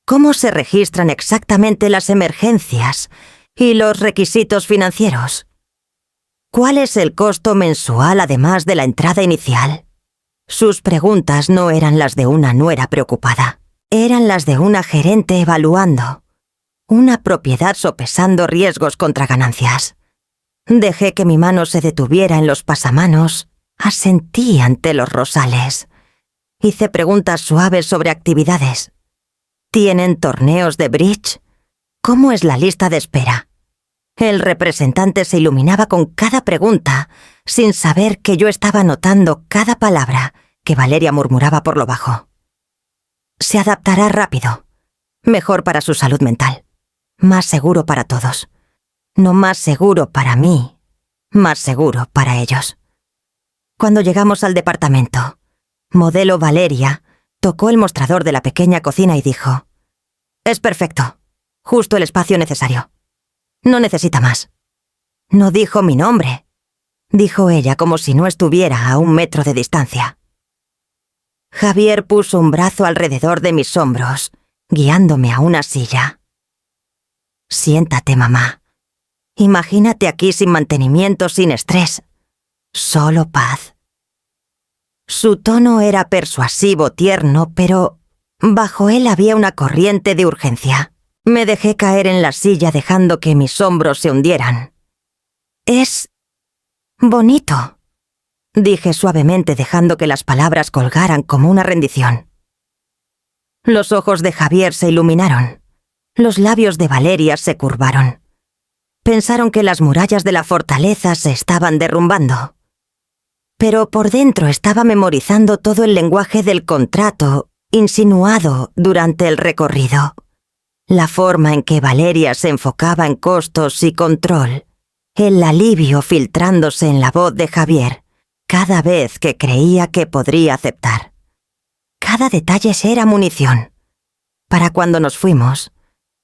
¿Cómo se registran exactamente las emergencias y los requisitos financieros? ¿Cuál es el costo mensual además de la entrada inicial? Sus preguntas no eran las de una nuera preocupada, eran las de una gerente evaluando, una propiedad sopesando riesgos contra ganancias. Dejé que mi mano se detuviera en los pasamanos, asentí ante los rosales. Hice preguntas suaves sobre actividades. ¿Tienen torneos de bridge? ¿Cómo es la lista de espera? El representante se iluminaba con cada pregunta, sin saber que yo estaba notando cada palabra que Valeria murmuraba por lo bajo. Se adaptará rápido. Mejor para su salud mental. Más seguro para todos. No más seguro para mí, más seguro para ellos. Cuando llegamos al departamento, modelo Valeria tocó el mostrador de la pequeña cocina y dijo: «Es perfecto, justo el espacio necesario. No necesita más». No dijo mi nombre, dijo ella como si no estuviera a 1 metro de distancia. Javier puso un brazo alrededor de mis hombros, guiándome a una silla. «Siéntate, mamá. Imagínate aquí sin mantenimiento, sin estrés. Solo paz». Su tono era persuasivo, tierno, pero bajo él había una corriente de urgencia. Me dejé caer en la silla dejando que mis hombros se hundieran. «Es bonito», dije suavemente dejando que las palabras colgaran como una rendición. Los ojos de Javier se iluminaron. Los labios de Valeria se curvaron. Pensaron que las murallas de la fortaleza se estaban derrumbando. Pero por dentro estaba memorizando todo el lenguaje del contrato insinuado durante el recorrido. La forma en que Valeria se enfocaba en costos y control. El alivio filtrándose en la voz de Javier cada vez que creía que podría aceptar. Cada detalle era munición. Para cuando nos fuimos,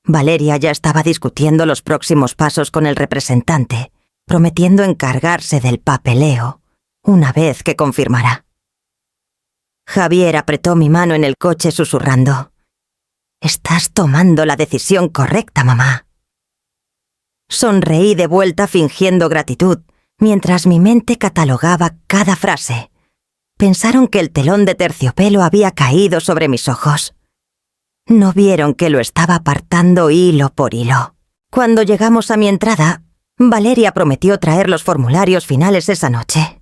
Valeria ya estaba discutiendo los próximos pasos con el representante, prometiendo encargarse del papeleo una vez que confirmara. Javier apretó mi mano en el coche susurrando: «Estás tomando la decisión correcta, mamá». Sonreí de vuelta fingiendo gratitud, mientras mi mente catalogaba cada frase. Pensaron que el telón de terciopelo había caído sobre mis ojos. No vieron que lo estaba apartando hilo por hilo. Cuando llegamos a mi entrada, Valeria prometió traer los formularios finales esa noche.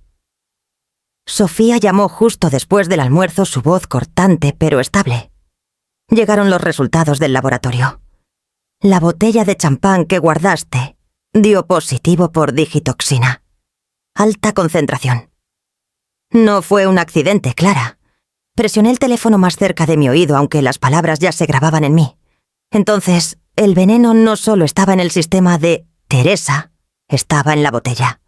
Sofía llamó justo después del almuerzo, su voz cortante pero estable. Llegaron los resultados del laboratorio. La botella de champán que guardaste dio positivo por digitoxina. Alta concentración. No fue un accidente, Clara. Presioné el teléfono más cerca de mi oído, aunque las palabras ya se grababan en mí. Entonces, el veneno no solo estaba en el sistema de Teresa, estaba en la botella.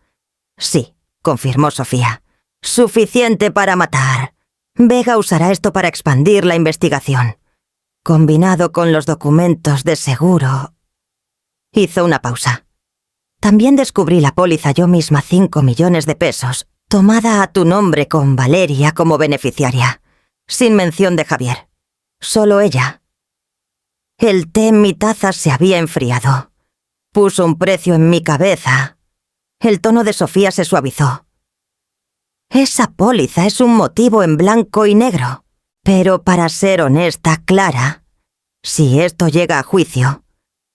Sí, confirmó Sofía. Suficiente para matar. Vega usará esto para expandir la investigación. Combinado con los documentos de seguro... Hizo una pausa. También descubrí la póliza yo misma, 5 millones de pesos, tomada a tu nombre con Valeria como beneficiaria, sin mención de Javier. Solo ella. El té en mi taza se había enfriado. Puso un precio en mi cabeza. El tono de Sofía se suavizó. Esa póliza es un motivo en blanco y negro. Pero para ser honesta, Clara, si esto llega a juicio,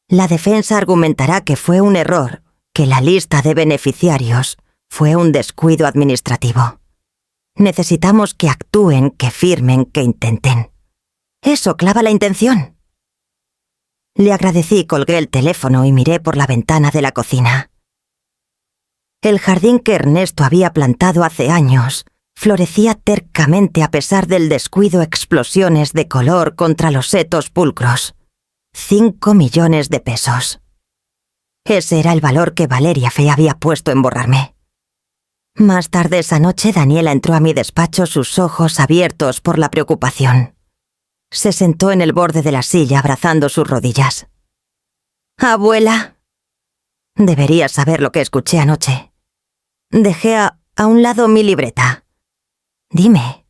la defensa argumentará que fue un error, que la lista de beneficiarios fue un descuido administrativo. Necesitamos que actúen, que firmen, que intenten. Eso clava la intención. Le agradecí, colgué el teléfono y miré por la ventana de la cocina. El jardín que Ernesto había plantado hace años florecía tercamente a pesar del descuido, explosiones de color contra los setos pulcros. 5 millones de pesos. Ese era el valor que Valeria Fe había puesto en borrarme. Más tarde esa noche Daniela entró a mi despacho, sus ojos abiertos por la preocupación. Se sentó en el borde de la silla abrazando sus rodillas. «Abuela». Deberías saber lo que escuché anoche. Dejé a un lado mi libreta. «Dime».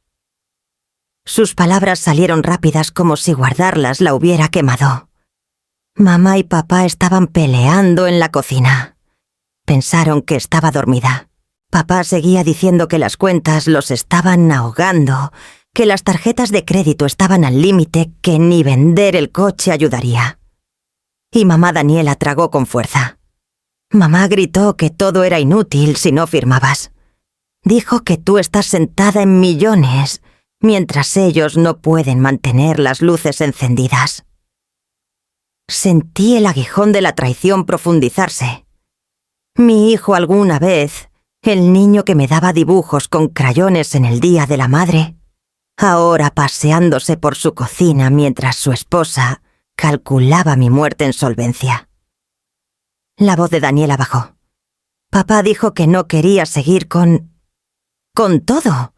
Sus palabras salieron rápidas como si guardarlas la hubiera quemado. Mamá y papá estaban peleando en la cocina. Pensaron que estaba dormida. Papá seguía diciendo que las cuentas los estaban ahogando, que las tarjetas de crédito estaban al límite, que ni vender el coche ayudaría. Y mamá Daniela tragó con fuerza. Mamá gritó que todo era inútil si no firmabas. Dijo que tú estás sentada en millones, mientras ellos no pueden mantener las luces encendidas. Sentí el aguijón de la traición profundizarse. Mi hijo alguna vez, el niño que me daba dibujos con crayones en el Día de la Madre, ahora paseándose por su cocina mientras su esposa calculaba mi muerte en solvencia. La voz de Daniela bajó. Papá dijo que no quería seguir con todo,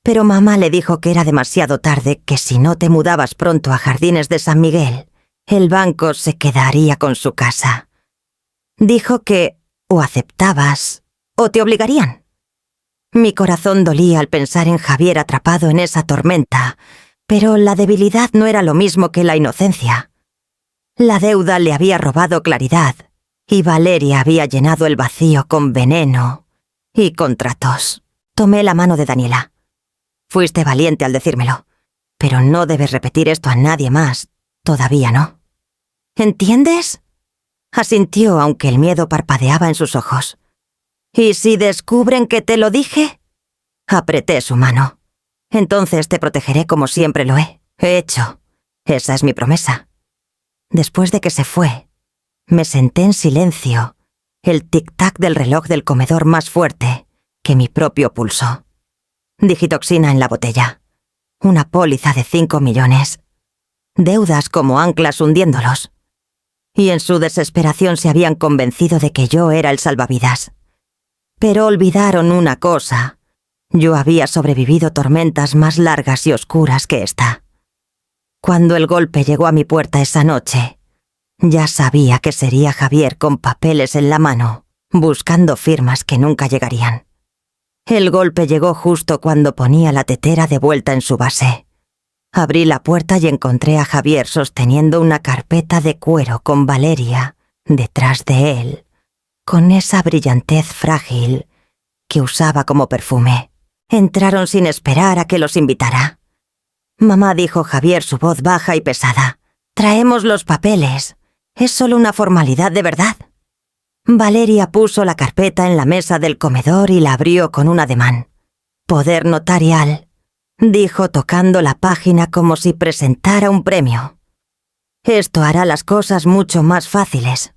pero mamá le dijo que era demasiado tarde, que si no te mudabas pronto a Jardines de San Miguel, el banco se quedaría con su casa. Dijo que o aceptabas o te obligarían. Mi corazón dolía al pensar en Javier atrapado en esa tormenta, pero la debilidad no era lo mismo que la inocencia. La deuda le había robado claridad y Valeria había llenado el vacío con veneno y contratos. Tomé la mano de Daniela. Fuiste valiente al decírmelo, pero no debes repetir esto a nadie más. Todavía no. ¿Entiendes? Asintió, aunque el miedo parpadeaba en sus ojos. ¿Y si descubren que te lo dije? Apreté su mano. Entonces te protegeré como siempre lo he hecho. Esa es mi promesa. Después de que se fue, me senté en silencio, el tic-tac del reloj del comedor más fuerte que mi propio pulso. Digitoxina en la botella. Una póliza de 5 millones. Deudas como anclas hundiéndolos. Y en su desesperación se habían convencido de que yo era el salvavidas. Pero olvidaron una cosa. Yo había sobrevivido tormentas más largas y oscuras que esta. Cuando el golpe llegó a mi puerta esa noche, ya sabía que sería Javier con papeles en la mano, buscando firmas que nunca llegarían. El golpe llegó justo cuando ponía la tetera de vuelta en su base. Abrí la puerta y encontré a Javier sosteniendo una carpeta de cuero con Valeria detrás de él, con esa brillantez frágil que usaba como perfume. Entraron sin esperar a que los invitara. Mamá, dijo Javier, su voz baja y pesada. «Traemos los papeles. Es solo una formalidad de verdad». Valeria puso la carpeta en la mesa del comedor y la abrió con un ademán. «Poder notarial», dijo tocando la página como si presentara un premio. «Esto hará las cosas mucho más fáciles.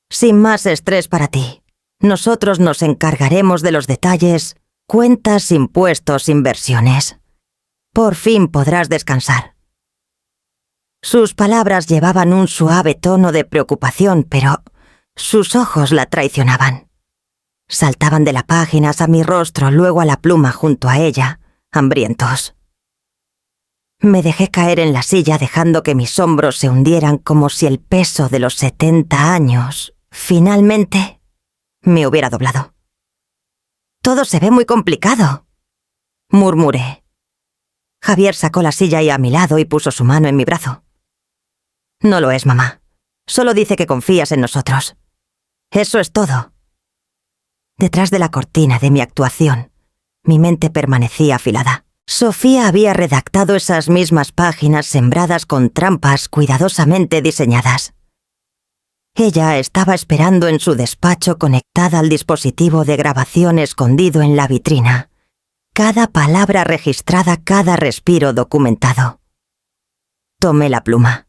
Sin más estrés para ti. Nosotros nos encargaremos de los detalles, cuentas, impuestos, inversiones. Por fin podrás descansar». Sus palabras llevaban un suave tono de preocupación, pero sus ojos la traicionaban. Saltaban de la página a mi rostro, luego a la pluma junto a ella, hambrientos. Me dejé caer en la silla dejando que mis hombros se hundieran como si el peso de los 70 años, finalmente, me hubiera doblado. «Todo se ve muy complicado», murmuré. Javier sacó la silla y a mi lado y puso su mano en mi brazo. «No lo es, mamá. Solo dice que confías en nosotros. Eso es todo». Detrás de la cortina de mi actuación, mi mente permanecía afilada. Sofía había redactado esas mismas páginas sembradas con trampas cuidadosamente diseñadas. Ella estaba esperando en su despacho conectada al dispositivo de grabación escondido en la vitrina. Cada palabra registrada, cada respiro documentado. Tomé la pluma.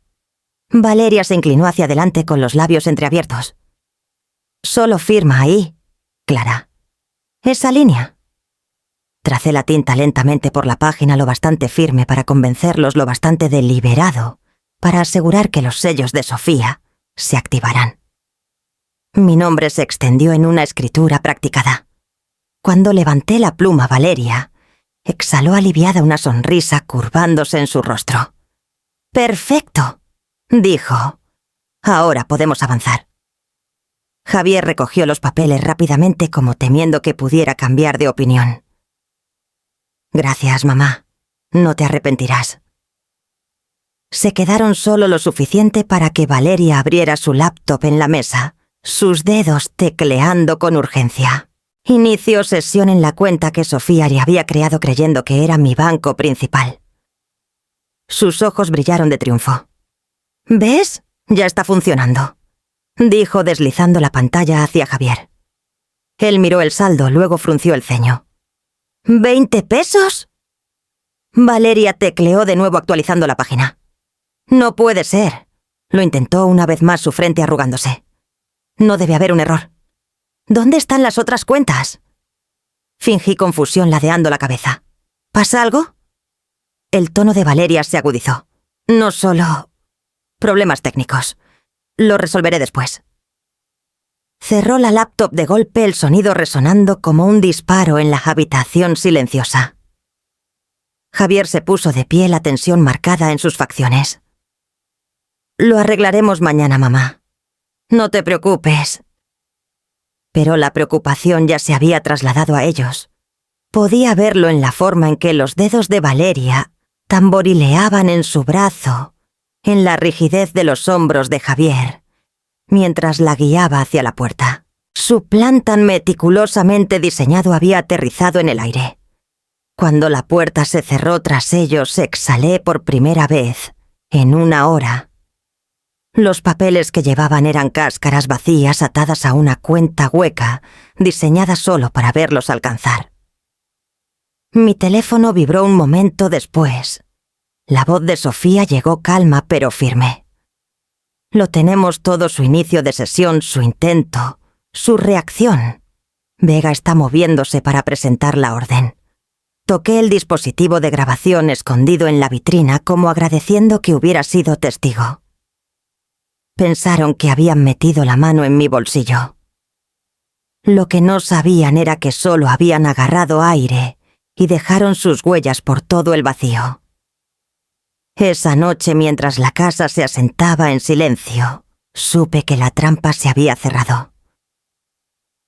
Valeria se inclinó hacia adelante con los labios entreabiertos. «Solo firma ahí, Clara. Esa línea». Tracé la tinta lentamente por la página lo bastante firme para convencerlos lo bastante deliberado para asegurar que los sellos de Sofía se activarán. Mi nombre se extendió en una escritura practicada. Cuando levanté la pluma, Valeria exhaló aliviada una sonrisa curvándose en su rostro. «Perfecto», dijo. «Ahora podemos avanzar». Javier recogió los papeles rápidamente como temiendo que pudiera cambiar de opinión. «Gracias, mamá. No te arrepentirás». Se quedaron solo lo suficiente para que Valeria abriera su laptop en la mesa, sus dedos tecleando con urgencia. Inició sesión en la cuenta que Sofía le había creado creyendo que era mi banco principal. Sus ojos brillaron de triunfo. «¿Ves? Ya está funcionando», dijo deslizando la pantalla hacia Javier. Él miró el saldo, luego frunció el ceño. «¿20 pesos?» Valeria tecleó de nuevo actualizando la página. «No puede ser». Lo intentó una vez más, su frente arrugándose. «No debe haber un error. ¿Dónde están las otras cuentas?» Fingí confusión ladeando la cabeza. «¿Pasa algo?» El tono de Valeria se agudizó. «No solo... problemas técnicos. Lo resolveré después». Cerró la laptop de golpe, el sonido resonando como un disparo en la habitación silenciosa. Javier se puso de pie, la tensión marcada en sus facciones. «Lo arreglaremos mañana, mamá. No te preocupes». Pero la preocupación ya se había trasladado a ellos. Podía verlo en la forma en que los dedos de Valeria tamborileaban en su brazo, en la rigidez de los hombros de Javier, mientras la guiaba hacia la puerta. Su plan tan meticulosamente diseñado había aterrizado en el aire. Cuando la puerta se cerró tras ellos, exhalé por primera vez en una hora. Los papeles que llevaban eran cáscaras vacías atadas a una cuenta hueca, diseñada solo para verlos alcanzar. Mi teléfono vibró un momento después. La voz de Sofía llegó calma pero firme. «Lo tenemos todo, su inicio de sesión, su intento, su reacción. Vega está moviéndose para presentar la orden». Toqué el dispositivo de grabación escondido en la vitrina como agradeciendo que hubiera sido testigo. Pensaron que habían metido la mano en mi bolsillo. Lo que no sabían era que solo habían agarrado aire y dejaron sus huellas por todo el vacío. Esa noche, mientras la casa se asentaba en silencio, supe que la trampa se había cerrado.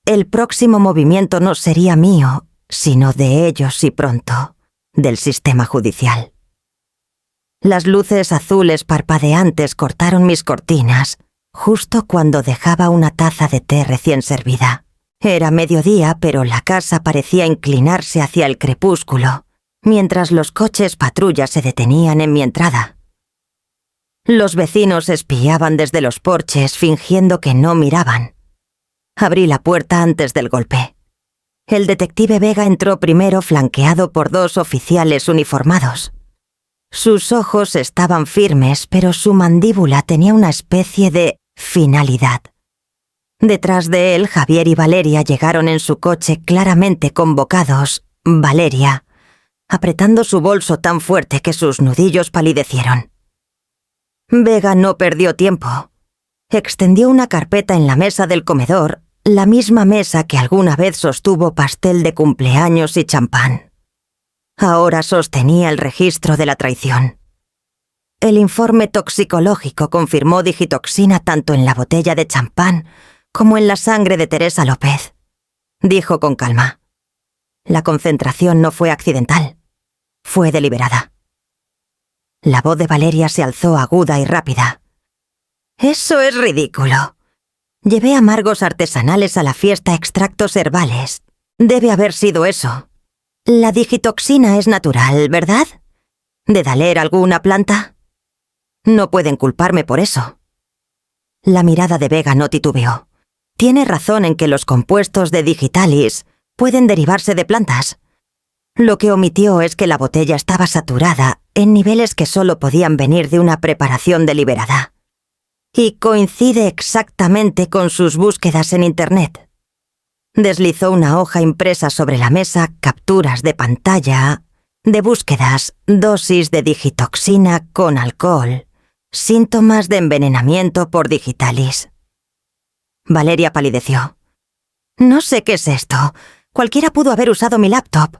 El próximo movimiento no sería mío, sino de ellos y pronto, del sistema judicial. Las luces azules parpadeantes cortaron mis cortinas, justo cuando dejaba una taza de té recién servida. Era mediodía, pero la casa parecía inclinarse hacia el crepúsculo, mientras los coches patrulla se detenían en mi entrada. Los vecinos espiaban desde los porches fingiendo que no miraban. Abrí la puerta antes del golpe. El detective Vega entró primero, flanqueado por 2 oficiales uniformados. Sus ojos estaban firmes, pero su mandíbula tenía una especie de finalidad. Detrás de él, Javier y Valeria llegaron en su coche claramente convocados. Valeria, apretando su bolso tan fuerte que sus nudillos palidecieron. Vega no perdió tiempo. Extendió una carpeta en la mesa del comedor, la misma mesa que alguna vez sostuvo pastel de cumpleaños y champán. Ahora sostenía el registro de la traición. El informe toxicológico confirmó digitoxina tanto en la botella de champán como en la sangre de Teresa López, dijo con calma. La concentración no fue accidental, fue deliberada. La voz de Valeria se alzó aguda y rápida. «Eso es ridículo. Llevé amargos artesanales a la fiesta extractos herbales. Debe haber sido eso. La digitoxina es natural, ¿verdad? ¿De daler alguna planta? No pueden culparme por eso». La mirada de Vega no titubeó. Tiene razón en que los compuestos de digitalis pueden derivarse de plantas. Lo que omitió es que la botella estaba saturada en niveles que solo podían venir de una preparación deliberada. Y coincide exactamente con sus búsquedas en Internet. Deslizó una hoja impresa sobre la mesa, capturas de pantalla, de búsquedas, dosis de digitoxina con alcohol, síntomas de envenenamiento por digitalis. Valeria palideció. «No sé qué es esto. Cualquiera pudo haber usado mi laptop»,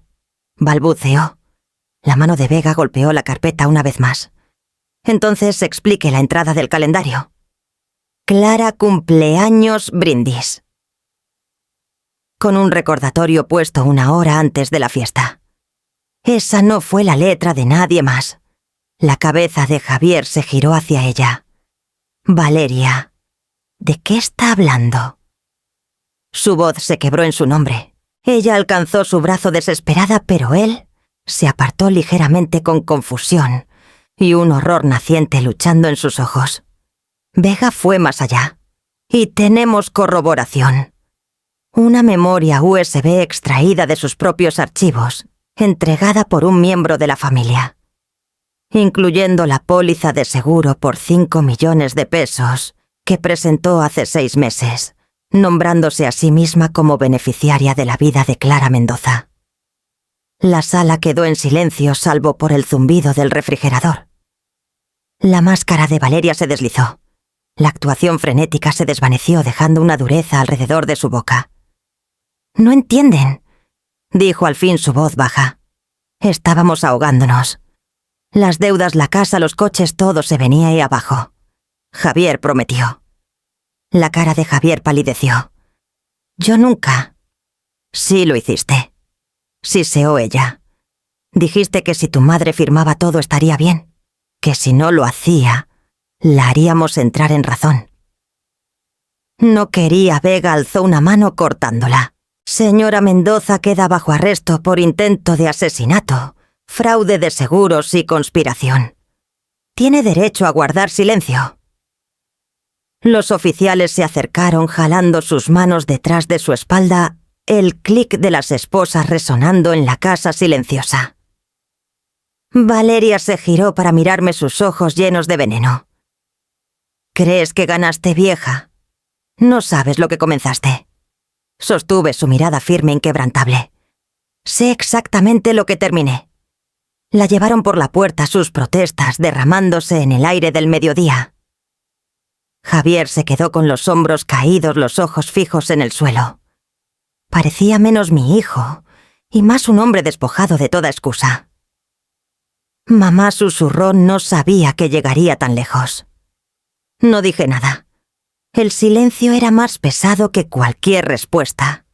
balbuceó. La mano de Vega golpeó la carpeta una vez más. «Entonces explique la entrada del calendario. Clara cumpleaños brindis». Con un recordatorio puesto una hora antes de la fiesta. Esa no fue la letra de nadie más. La cabeza de Javier se giró hacia ella. «Valeria, ¿de qué está hablando?» Su voz se quebró en su nombre. Ella alcanzó su brazo desesperada, pero él se apartó ligeramente con confusión y un horror naciente luchando en sus ojos. Vega fue más allá. Y tenemos corroboración. Una memoria USB extraída de sus propios archivos, entregada por un miembro de la familia, incluyendo la póliza de seguro por 5 millones de pesos que presentó hace 6 meses, nombrándose a sí misma como beneficiaria de la vida de Clara Mendoza. La sala quedó en silencio salvo por el zumbido del refrigerador. La máscara de Valeria se deslizó. La actuación frenética se desvaneció dejando una dureza alrededor de su boca. «No entienden», dijo al fin su voz baja. «Estábamos ahogándonos. Las deudas, la casa, los coches, todo se venía ahí abajo. Javier prometió». La cara de Javier palideció. «Yo nunca». «Sí lo hiciste», siseó ella. «Dijiste que si tu madre firmaba todo estaría bien, que si no lo hacía, la haríamos entrar en razón». «No quería». Vega alzó una mano cortándola. «Señora Mendoza queda bajo arresto por intento de asesinato, fraude de seguros y conspiración. Tiene derecho a guardar silencio». Los oficiales se acercaron jalando sus manos detrás de su espalda, el clic de las esposas resonando en la casa silenciosa. Valeria se giró para mirarme sus ojos llenos de veneno. «¿Crees que ganaste, vieja? No sabes lo que comenzaste». Sostuve su mirada firme e inquebrantable. «Sé exactamente lo que terminé». La llevaron por la puerta sus protestas derramándose en el aire del mediodía. Javier se quedó con los hombros caídos, los ojos fijos en el suelo. Parecía menos mi hijo y más un hombre despojado de toda excusa. Mamá susurró, no sabía que llegaría tan lejos. No dije nada. El silencio era más pesado que cualquier respuesta.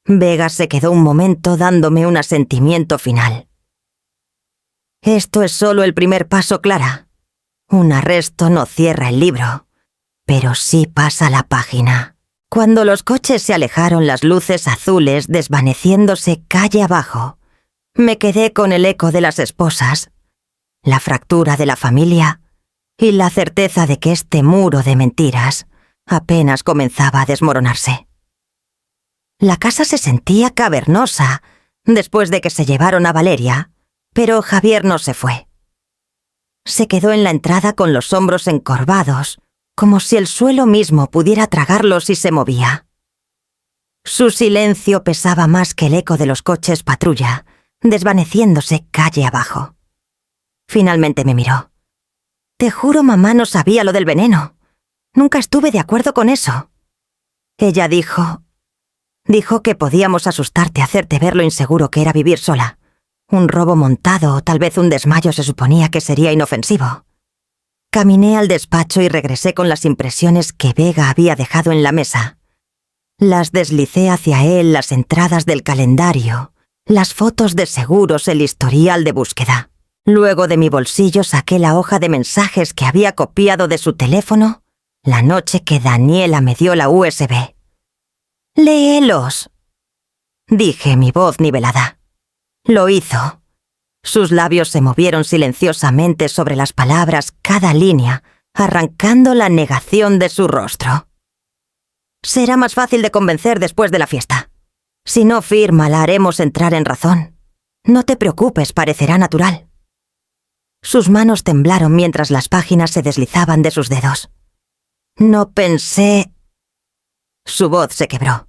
Vega se quedó un momento dándome un asentimiento final. «Esto es solo el primer paso, Clara. Un arresto no cierra el libro, pero sí pasa la página». Cuando los coches se alejaron, las luces azules desvaneciéndose calle abajo, me quedé con el eco de las esposas, la fractura de la familia y la certeza de que este muro de mentiras apenas comenzaba a desmoronarse. La casa se sentía cavernosa después de que se llevaron a Valeria, pero Javier no se fue. Se quedó en la entrada con los hombros encorvados, como si el suelo mismo pudiera tragarlo si se movía. Su silencio pesaba más que el eco de los coches patrulla, desvaneciéndose calle abajo. Finalmente me miró. «Te juro, mamá no sabía lo del veneno. Nunca estuve de acuerdo con eso». Ella dijo que podíamos asustarte, hacerte ver lo inseguro que era vivir sola. Un robo montado o tal vez un desmayo se suponía que sería inofensivo. Caminé al despacho y regresé con las impresiones que Vega había dejado en la mesa. Las deslicé hacia él, las entradas del calendario, las fotos de seguros, el historial de búsqueda. Luego de mi bolsillo saqué la hoja de mensajes que había copiado de su teléfono la noche que Daniela me dio la USB. «Léelos», dije, mi voz nivelada. Lo hizo. Sus labios se movieron silenciosamente sobre las palabras cada línea, arrancando la negación de su rostro. «Será más fácil de convencer después de la fiesta. Si no firma, la haremos entrar en razón. No te preocupes, parecerá natural». Sus manos temblaron mientras las páginas se deslizaban de sus dedos. «No pensé...» Su voz se quebró.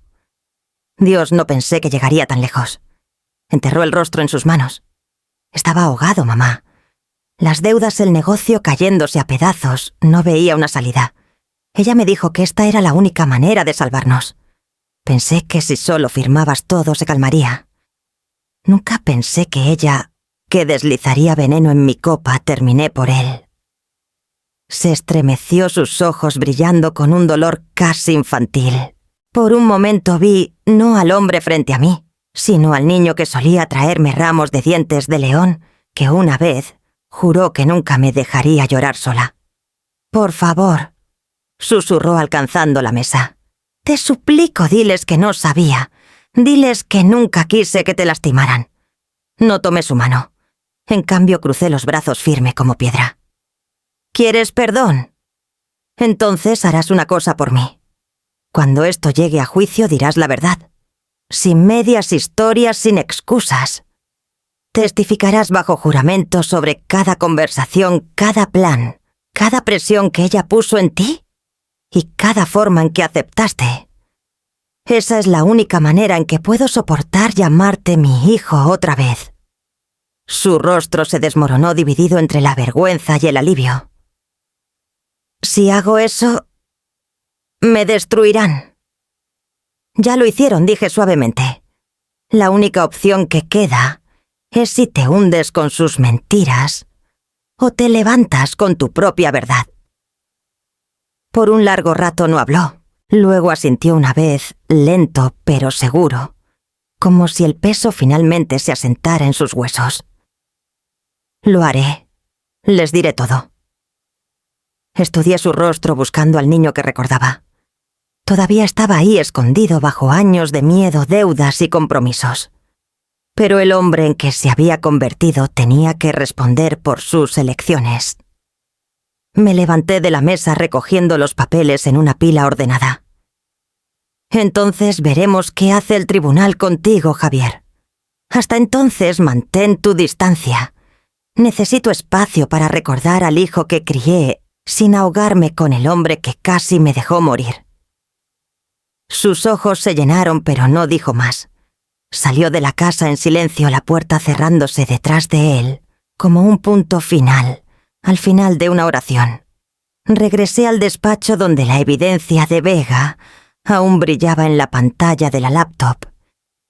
Dios, no pensé que llegaría tan lejos. Enterró el rostro en sus manos. Estaba ahogado, mamá. Las deudas, el negocio cayéndose a pedazos, no veía una salida. Ella me dijo que esta era la única manera de salvarnos. Pensé que si solo firmabas todo se calmaría. Nunca pensé que ella, que deslizaría veneno en mi copa, terminé por él. Se estremeció, sus ojos brillando con un dolor casi infantil. Por un momento vi, no al hombre frente a mí, sino al niño que solía traerme ramos de dientes de león, que una vez juró que nunca me dejaría llorar sola. «Por favor», susurró alcanzando la mesa. «Te suplico, diles que no sabía. Diles que nunca quise que te lastimaran». No tomé su mano. En cambio, crucé los brazos firme como piedra. «¿Quieres perdón? Entonces harás una cosa por mí. Cuando esto llegue a juicio dirás la verdad. Sin medias historias, sin excusas. Testificarás bajo juramento sobre cada conversación, cada plan, cada presión que ella puso en ti y cada forma en que aceptaste. Esa es la única manera en que puedo soportar llamarte mi hijo otra vez». Su rostro se desmoronó dividido entre la vergüenza y el alivio. «Si hago eso, me destruirán». «Ya lo hicieron», dije suavemente. «La única opción que queda es si te hundes con sus mentiras o te levantas con tu propia verdad». Por un largo rato no habló. Luego asintió una vez, lento pero seguro, como si el peso finalmente se asentara en sus huesos. «Lo haré. Les diré todo». Estudié su rostro buscando al niño que recordaba. Todavía estaba ahí escondido bajo años de miedo, deudas y compromisos. Pero el hombre en que se había convertido tenía que responder por sus elecciones. Me levanté de la mesa recogiendo los papeles en una pila ordenada. «Entonces veremos qué hace el tribunal contigo, Javier. Hasta entonces mantén tu distancia. Necesito espacio para recordar al hijo que crié sin ahogarme con el hombre que casi me dejó morir». Sus ojos se llenaron, pero no dijo más. Salió de la casa en silencio, la puerta cerrándose detrás de él, como un punto final, al final de una oración. Regresé al despacho donde la evidencia de Vega aún brillaba en la pantalla de la laptop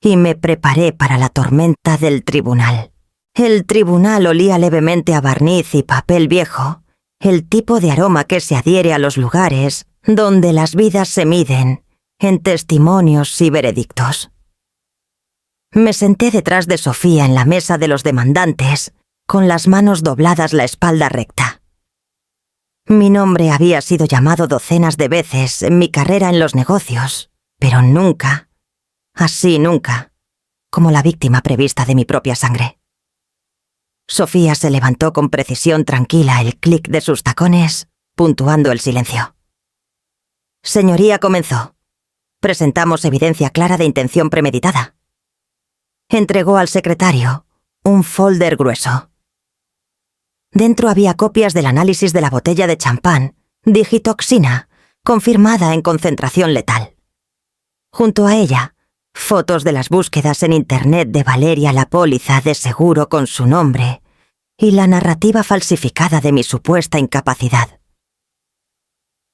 y me preparé para la tormenta del tribunal. El tribunal olía levemente a barniz y papel viejo, el tipo de aroma que se adhiere a los lugares donde las vidas se miden en testimonios y veredictos. Me senté detrás de Sofía en la mesa de los demandantes, con las manos dobladas, la espalda recta. Mi nombre había sido llamado docenas de veces en mi carrera en los negocios, pero nunca, así nunca, como la víctima prevista de mi propia sangre. Sofía se levantó con precisión tranquila, el clic de sus tacones, puntuando el silencio. «Señoría», comenzó. «Presentamos evidencia clara de intención premeditada». Entregó al secretario un folder grueso. Dentro había copias del análisis de la botella de champán, digitoxina, confirmada en concentración letal. Junto a ella, fotos de las búsquedas en Internet de Valeria, la póliza de seguro con su nombre, y la narrativa falsificada de mi supuesta incapacidad.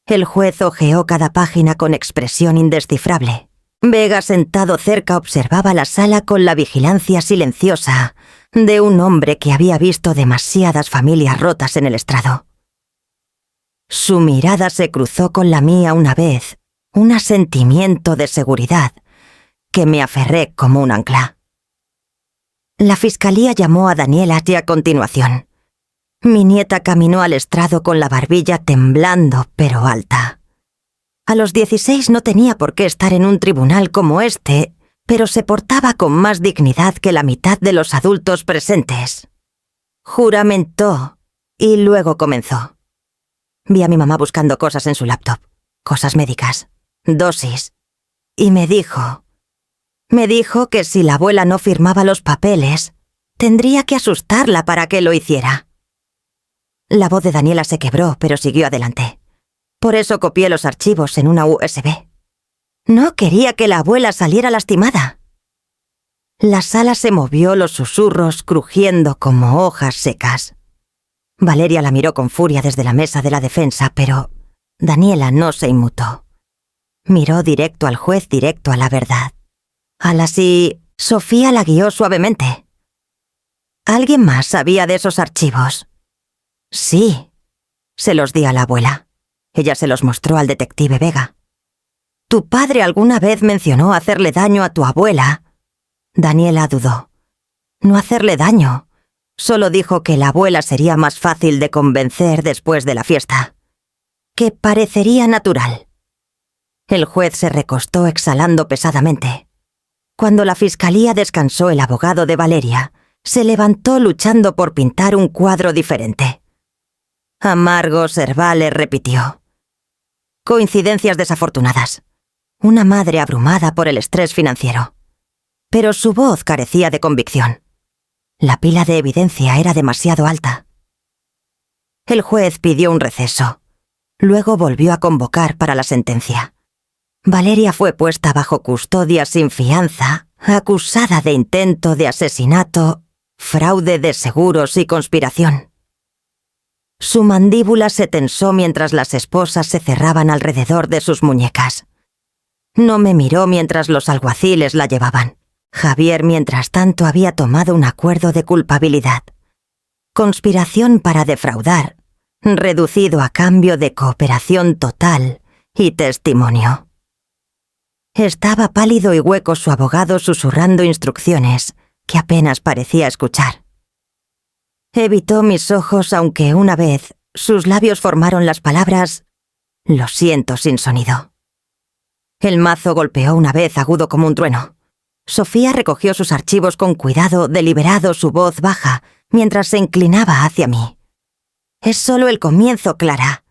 El juez hojeó cada página con expresión indescifrable. Vega, sentado cerca, observaba la sala con la vigilancia silenciosa, de un hombre que había visto demasiadas familias rotas en el estrado. Su mirada se cruzó con la mía una vez, un asentimiento de seguridad, que me aferré como un ancla. La fiscalía llamó a Daniela y a continuación. Mi nieta caminó al estrado con la barbilla temblando pero alta. A los 16 no tenía por qué estar en un tribunal como este, pero se portaba con más dignidad que la mitad de los adultos presentes. Juramentó y luego comenzó. Vi a mi mamá buscando cosas en su laptop, cosas médicas, dosis, y me dijo que si la abuela no firmaba los papeles, tendría que asustarla para que lo hiciera. La voz de Daniela se quebró, pero siguió adelante. Por eso copié los archivos en una USB. No quería que la abuela saliera lastimada. La sala se movió, los susurros crujiendo como hojas secas. Valeria la miró con furia desde la mesa de la defensa, pero Daniela no se inmutó. Miró directo al juez, directo a la verdad. Al así, Sofía la guió suavemente. ¿Alguien más sabía de esos archivos? Sí, se los di a la abuela. Ella se los mostró al detective Vega. ¿Tu padre alguna vez mencionó hacerle daño a tu abuela? Daniela dudó. No hacerle daño. Solo dijo que la abuela sería más fácil de convencer después de la fiesta. Que parecería natural. El juez se recostó exhalando pesadamente. Cuando la fiscalía descansó, el abogado de Valeria se levantó luchando por pintar un cuadro diferente. Amargo Servale repitió. Coincidencias desafortunadas. Una madre abrumada por el estrés financiero. Pero su voz carecía de convicción. La pila de evidencia era demasiado alta. El juez pidió un receso. Luego volvió a convocar para la sentencia. Valeria fue puesta bajo custodia sin fianza, acusada de intento de asesinato, fraude de seguros y conspiración. Su mandíbula se tensó mientras las esposas se cerraban alrededor de sus muñecas. No me miró mientras los alguaciles la llevaban. Javier, mientras tanto, había tomado un acuerdo de culpabilidad. Conspiración para defraudar, reducido a cambio de cooperación total y testimonio. Estaba pálido y hueco su abogado susurrando instrucciones que apenas parecía escuchar. Evitó mis ojos, aunque una vez sus labios formaron las palabras «Lo siento» sin sonido. El mazo golpeó una vez agudo como un trueno. Sofía recogió sus archivos con cuidado, deliberado, su voz baja, mientras se inclinaba hacia mí. «Es solo el comienzo, Clara.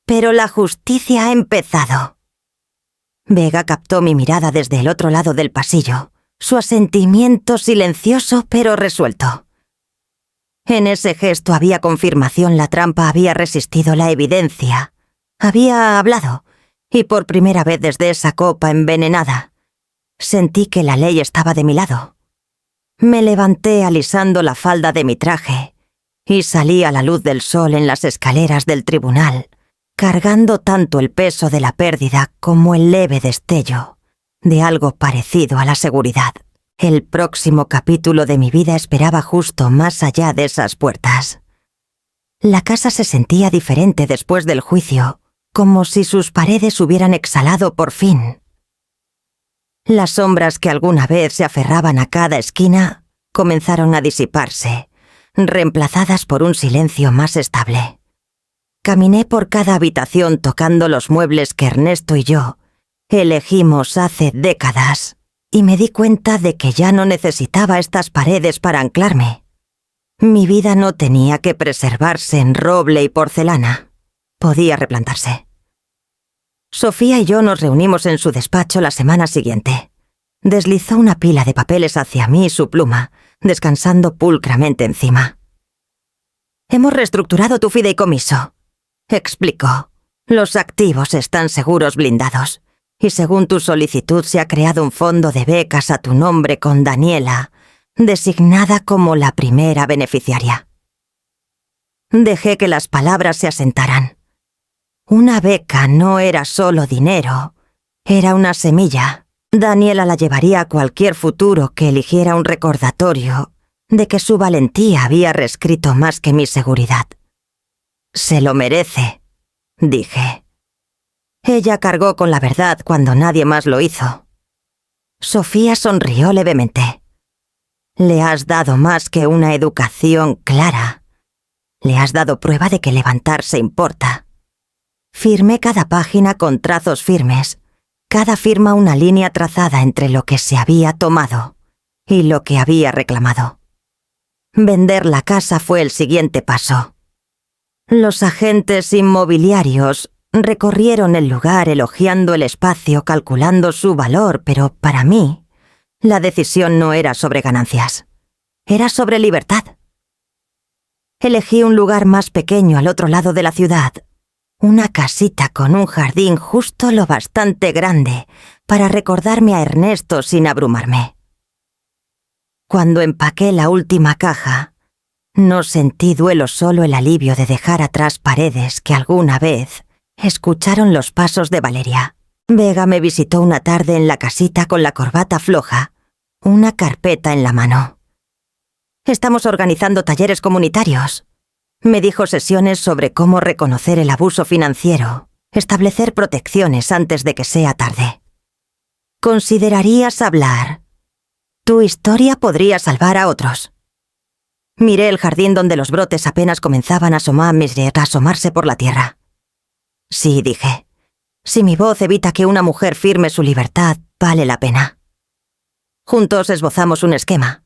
Pero la justicia ha empezado». Vega captó mi mirada desde el otro lado del pasillo, su asentimiento silencioso pero resuelto. En ese gesto había confirmación, la trampa había resistido la evidencia. Había hablado, y por primera vez desde esa copa envenenada, sentí que la ley estaba de mi lado. Me levanté alisando la falda de mi traje y salí a la luz del sol en las escaleras del tribunal, cargando tanto el peso de la pérdida como el leve destello de algo parecido a la seguridad. El próximo capítulo de mi vida esperaba justo más allá de esas puertas. La casa se sentía diferente después del juicio, como si sus paredes hubieran exhalado por fin. Las sombras que alguna vez se aferraban a cada esquina comenzaron a disiparse, reemplazadas por un silencio más estable. Caminé por cada habitación tocando los muebles que Ernesto y yo elegimos hace décadas, y me di cuenta de que ya no necesitaba estas paredes para anclarme. Mi vida no tenía que preservarse en roble y porcelana. Podía replantarse. Sofía y yo nos reunimos en su despacho la semana siguiente. Deslizó una pila de papeles hacia mí y su pluma, descansando pulcramente encima. «Hemos reestructurado tu fideicomiso», explicó. «Los activos están seguros blindados. Y según tu solicitud se ha creado un fondo de becas a tu nombre con Daniela, designada como la primera beneficiaria». Dejé que las palabras se asentaran. Una beca no era solo dinero, era una semilla. Daniela la llevaría a cualquier futuro que eligiera un recordatorio de que su valentía había reescrito más que mi seguridad. «Se lo merece», dije. Ella cargó con la verdad cuando nadie más lo hizo. Sofía sonrió levemente. «Le has dado más que una educación clara. Le has dado prueba de que levantarse importa». Firmé cada página con trazos firmes, cada firma una línea trazada entre lo que se había tomado y lo que había reclamado. Vender la casa fue el siguiente paso. Los agentes inmobiliarios recorrieron el lugar elogiando el espacio, calculando su valor, pero para mí, la decisión no era sobre ganancias. Era sobre libertad. Elegí un lugar más pequeño al otro lado de la ciudad, una casita con un jardín justo lo bastante grande para recordarme a Ernesto sin abrumarme. Cuando empaqué la última caja, no sentí duelo, solo el alivio de dejar atrás paredes que alguna vez escucharon los pasos de Valeria. Vega me visitó una tarde en la casita con la corbata floja, una carpeta en la mano. «Estamos organizando talleres comunitarios», me dijo, sesiones sobre cómo reconocer el abuso financiero, establecer protecciones antes de que sea tarde. «¿Considerarías hablar? Tu historia podría salvar a otros». Miré el jardín donde los brotes apenas comenzaban a asomarse por la tierra. «Sí», dije. «Si mi voz evita que una mujer firme su libertad, vale la pena». Juntos esbozamos un esquema.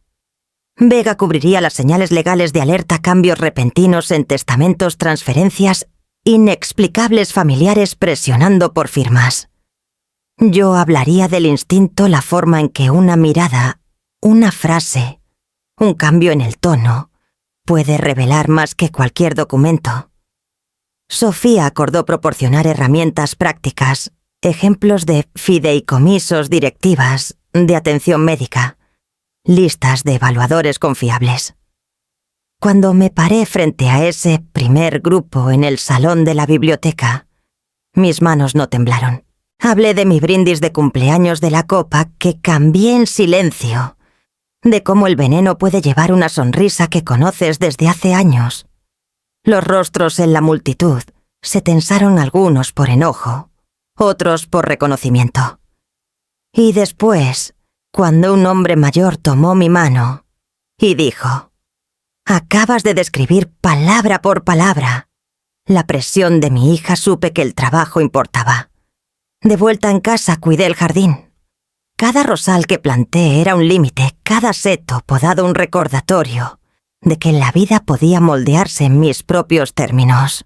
Vega cubriría las señales legales de alerta, cambios repentinos en testamentos, transferencias, inexplicables familiares presionando por firmas. Yo hablaría del instinto, la forma en que una mirada, una frase, un cambio en el tono, puede revelar más que cualquier documento. Sofía acordó proporcionar herramientas prácticas, ejemplos de fideicomisos, directivas, de atención médica, listas de evaluadores confiables. Cuando me paré frente a ese primer grupo en el salón de la biblioteca, mis manos no temblaron. Hablé de mi brindis de cumpleaños, de la copa que cambié en silencio, de cómo el veneno puede llevar una sonrisa que conoces desde hace años. Los rostros en la multitud se tensaron, algunos por enojo, otros por reconocimiento. Y después, cuando un hombre mayor tomó mi mano y dijo: «Acabas de describir palabra por palabra la presión de mi hija», supe que el trabajo importaba. De vuelta en casa cuidé el jardín. Cada rosal que planté era un límite, cada seto podado un recordatorio de que la vida podía moldearse en mis propios términos.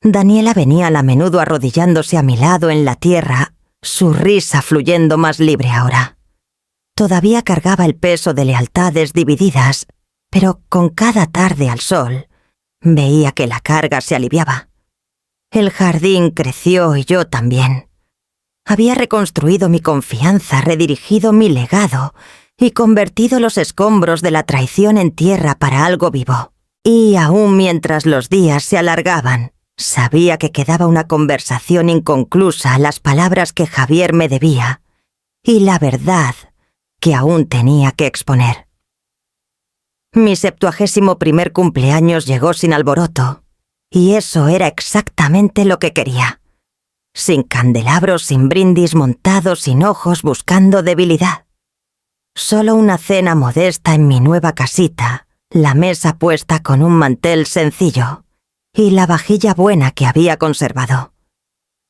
Daniela venía a menudo arrodillándose a mi lado en la tierra, su risa fluyendo más libre ahora. Todavía cargaba el peso de lealtades divididas, pero con cada tarde al sol veía que la carga se aliviaba. El jardín creció y yo también. Había reconstruido mi confianza, redirigido mi legado y convertido los escombros de la traición en tierra para algo vivo. Y aún mientras los días se alargaban, sabía que quedaba una conversación inconclusa, las palabras que Javier me debía y la verdad que aún tenía que exponer. Mi 71º cumpleaños llegó sin alboroto, y eso era exactamente lo que quería. Sin candelabros, sin brindis, montado sin ojos, buscando debilidad. Solo una cena modesta en mi nueva casita, la mesa puesta con un mantel sencillo y la vajilla buena que había conservado.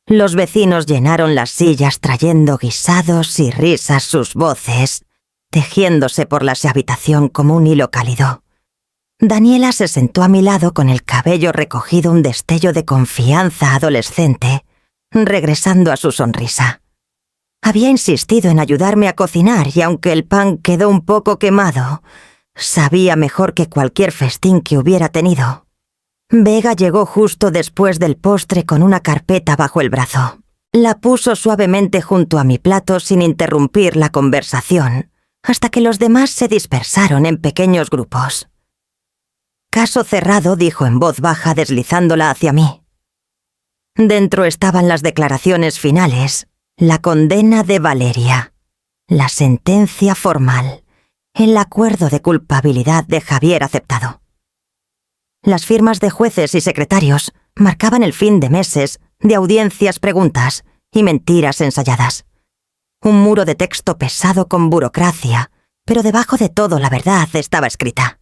Los vecinos llenaron las sillas trayendo guisados y risas, sus voces tejiéndose por la habitación como un hilo cálido. Daniela se sentó a mi lado con el cabello recogido, un destello de confianza adolescente, regresando a su sonrisa. Había insistido en ayudarme a cocinar y aunque el pan quedó un poco quemado, sabía mejor que cualquier festín que hubiera tenido. Vega llegó justo después del postre con una carpeta bajo el brazo. La puso suavemente junto a mi plato sin interrumpir la conversación, hasta que los demás se dispersaron en pequeños grupos. «Caso cerrado», dijo en voz baja, deslizándola hacia mí. Dentro estaban las declaraciones finales, la condena de Valeria, la sentencia formal El acuerdo de culpabilidad de Javier aceptado. Las firmas de jueces y secretarios marcaban el fin de meses de audiencias, preguntas y mentiras ensayadas. Un muro de texto pesado con burocracia, pero debajo de todo la verdad estaba escrita.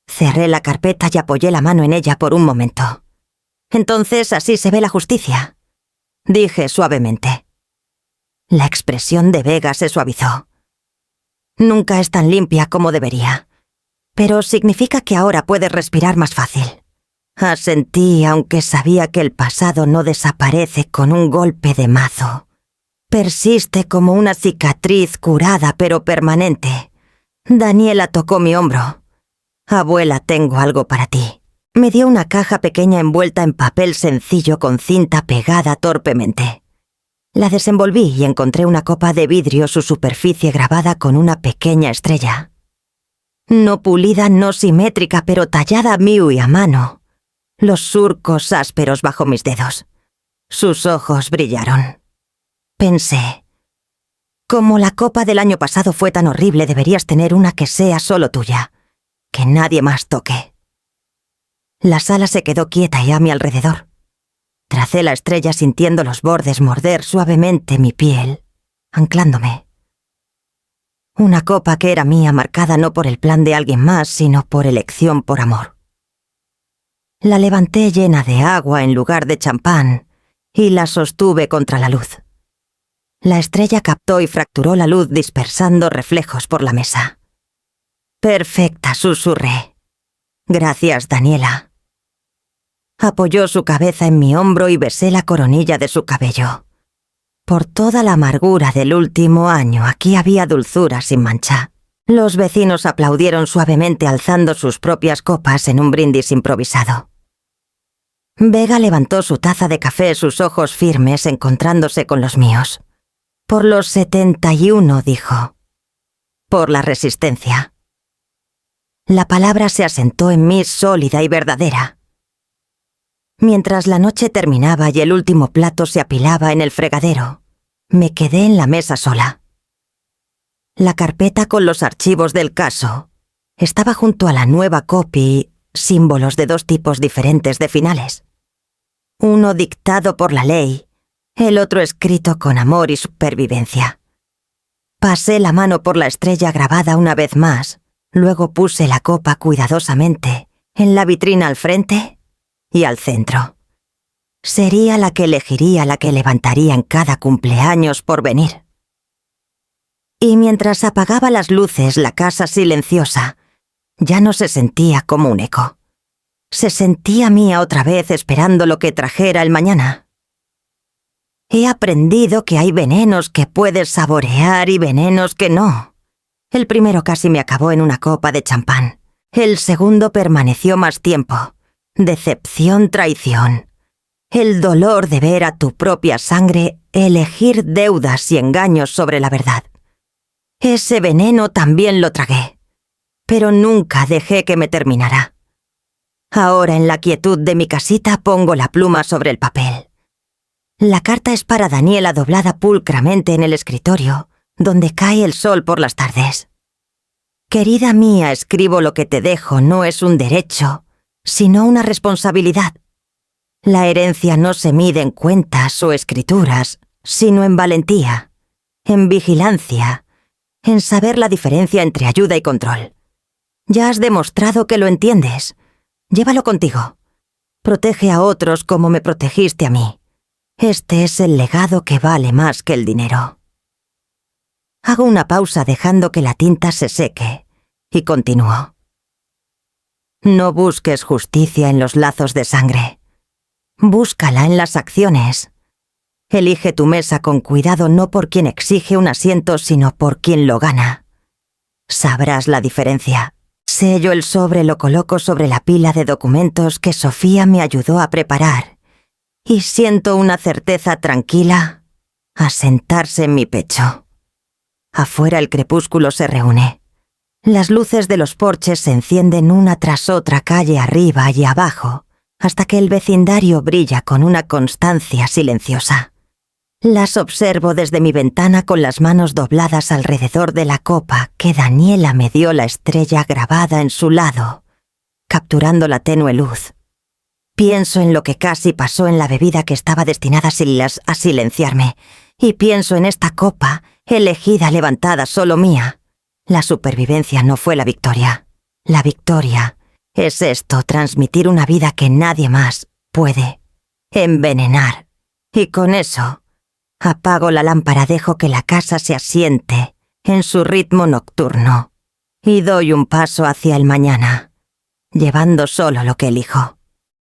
Cerré la carpeta y apoyé la mano en ella por un momento. «Entonces así se ve la justicia», dije suavemente. La expresión de Vega se suavizó. «Nunca es tan limpia como debería, pero significa que ahora puedes respirar más fácil». Asentí, aunque sabía que el pasado no desaparece con un golpe de mazo. Persiste como una cicatriz curada pero permanente. Daniela tocó mi hombro. «Abuela, tengo algo para ti». Me dio una caja pequeña envuelta en papel sencillo con cinta pegada torpemente. La desenvolví y encontré una copa de vidrio, su superficie grabada con una pequeña estrella. No pulida, no simétrica, pero tallada a mano y a mano. Los surcos ásperos bajo mis dedos. Sus ojos brillaron. Pensé, como la copa del año pasado fue tan horrible, deberías tener una que sea solo tuya, que nadie más toque. La sala se quedó quieta y a mi alrededor. Tracé la estrella sintiendo los bordes morder suavemente mi piel, anclándome. Una copa que era mía, marcada no por el plan de alguien más, sino por elección por amor. La levanté llena de agua en lugar de champán y la sostuve contra la luz. La estrella captó y fracturó la luz dispersando reflejos por la mesa. «Perfecta», susurré. «Gracias, Daniela». Apoyó su cabeza en mi hombro y besé la coronilla de su cabello. Por toda la amargura del último año, aquí había dulzura sin mancha. Los vecinos aplaudieron suavemente alzando sus propias copas en un brindis improvisado. Vega levantó su taza de café, sus ojos firmes encontrándose con los míos. «Por los 71», dijo. «Por la resistencia». La palabra se asentó en mí sólida y verdadera. Mientras la noche terminaba y el último plato se apilaba en el fregadero, me quedé en la mesa sola. La carpeta con los archivos del caso estaba junto a la nueva copy, símbolos de dos tipos diferentes de finales. Uno dictado por la ley, el otro escrito con amor y supervivencia. Pasé la mano por la estrella grabada una vez más, luego puse la copa cuidadosamente en la vitrina al frente y al centro. Sería la que elegiría, la que levantaría en cada cumpleaños por venir. Y mientras apagaba las luces, la casa silenciosa ya no se sentía como un eco. Se sentía mía otra vez, esperando lo que trajera el mañana. He aprendido que hay venenos que puedes saborear y venenos que no. El primero casi me acabó en una copa de champán. El segundo permaneció más tiempo. Decepción, traición. El dolor de ver a tu propia sangre elegir deudas y engaños sobre la verdad. Ese veneno también lo tragué, pero nunca dejé que me terminara. Ahora, en la quietud de mi casita, pongo la pluma sobre el papel. La carta es para Daniela, doblada pulcramente en el escritorio, donde cae el sol por las tardes. Querida mía, escribo lo que te dejo, no es un derecho, sino una responsabilidad. La herencia no se mide en cuentas o escrituras, sino en valentía, en vigilancia, en saber la diferencia entre ayuda y control. Ya has demostrado que lo entiendes. Llévalo contigo. Protege a otros como me protegiste a mí. Este es el legado que vale más que el dinero. Hago una pausa dejando que la tinta se seque y continúo. No busques justicia en los lazos de sangre. Búscala en las acciones. Elige tu mesa con cuidado, no por quien exige un asiento, sino por quien lo gana. Sabrás la diferencia. Sello el sobre, lo coloco sobre la pila de documentos que Sofía me ayudó a preparar, y siento una certeza tranquila asentarse en mi pecho. Afuera el crepúsculo se reúne. Las luces de los porches se encienden una tras otra, calle arriba y abajo, hasta que el vecindario brilla con una constancia silenciosa. Las observo desde mi ventana con las manos dobladas alrededor de la copa que Daniela me dio la estrella grabada en su lado, capturando la tenue luz. Pienso en lo que casi pasó en la bebida que estaba destinada a silenciarme, y pienso en esta copa, elegida, levantada, solo mía. La supervivencia no fue la victoria. La victoria es esto, transmitir una vida que nadie más puede envenenar. Y con eso, apago la lámpara, dejo que la casa se asiente en su ritmo nocturno y doy un paso hacia el mañana, llevando solo lo que elijo.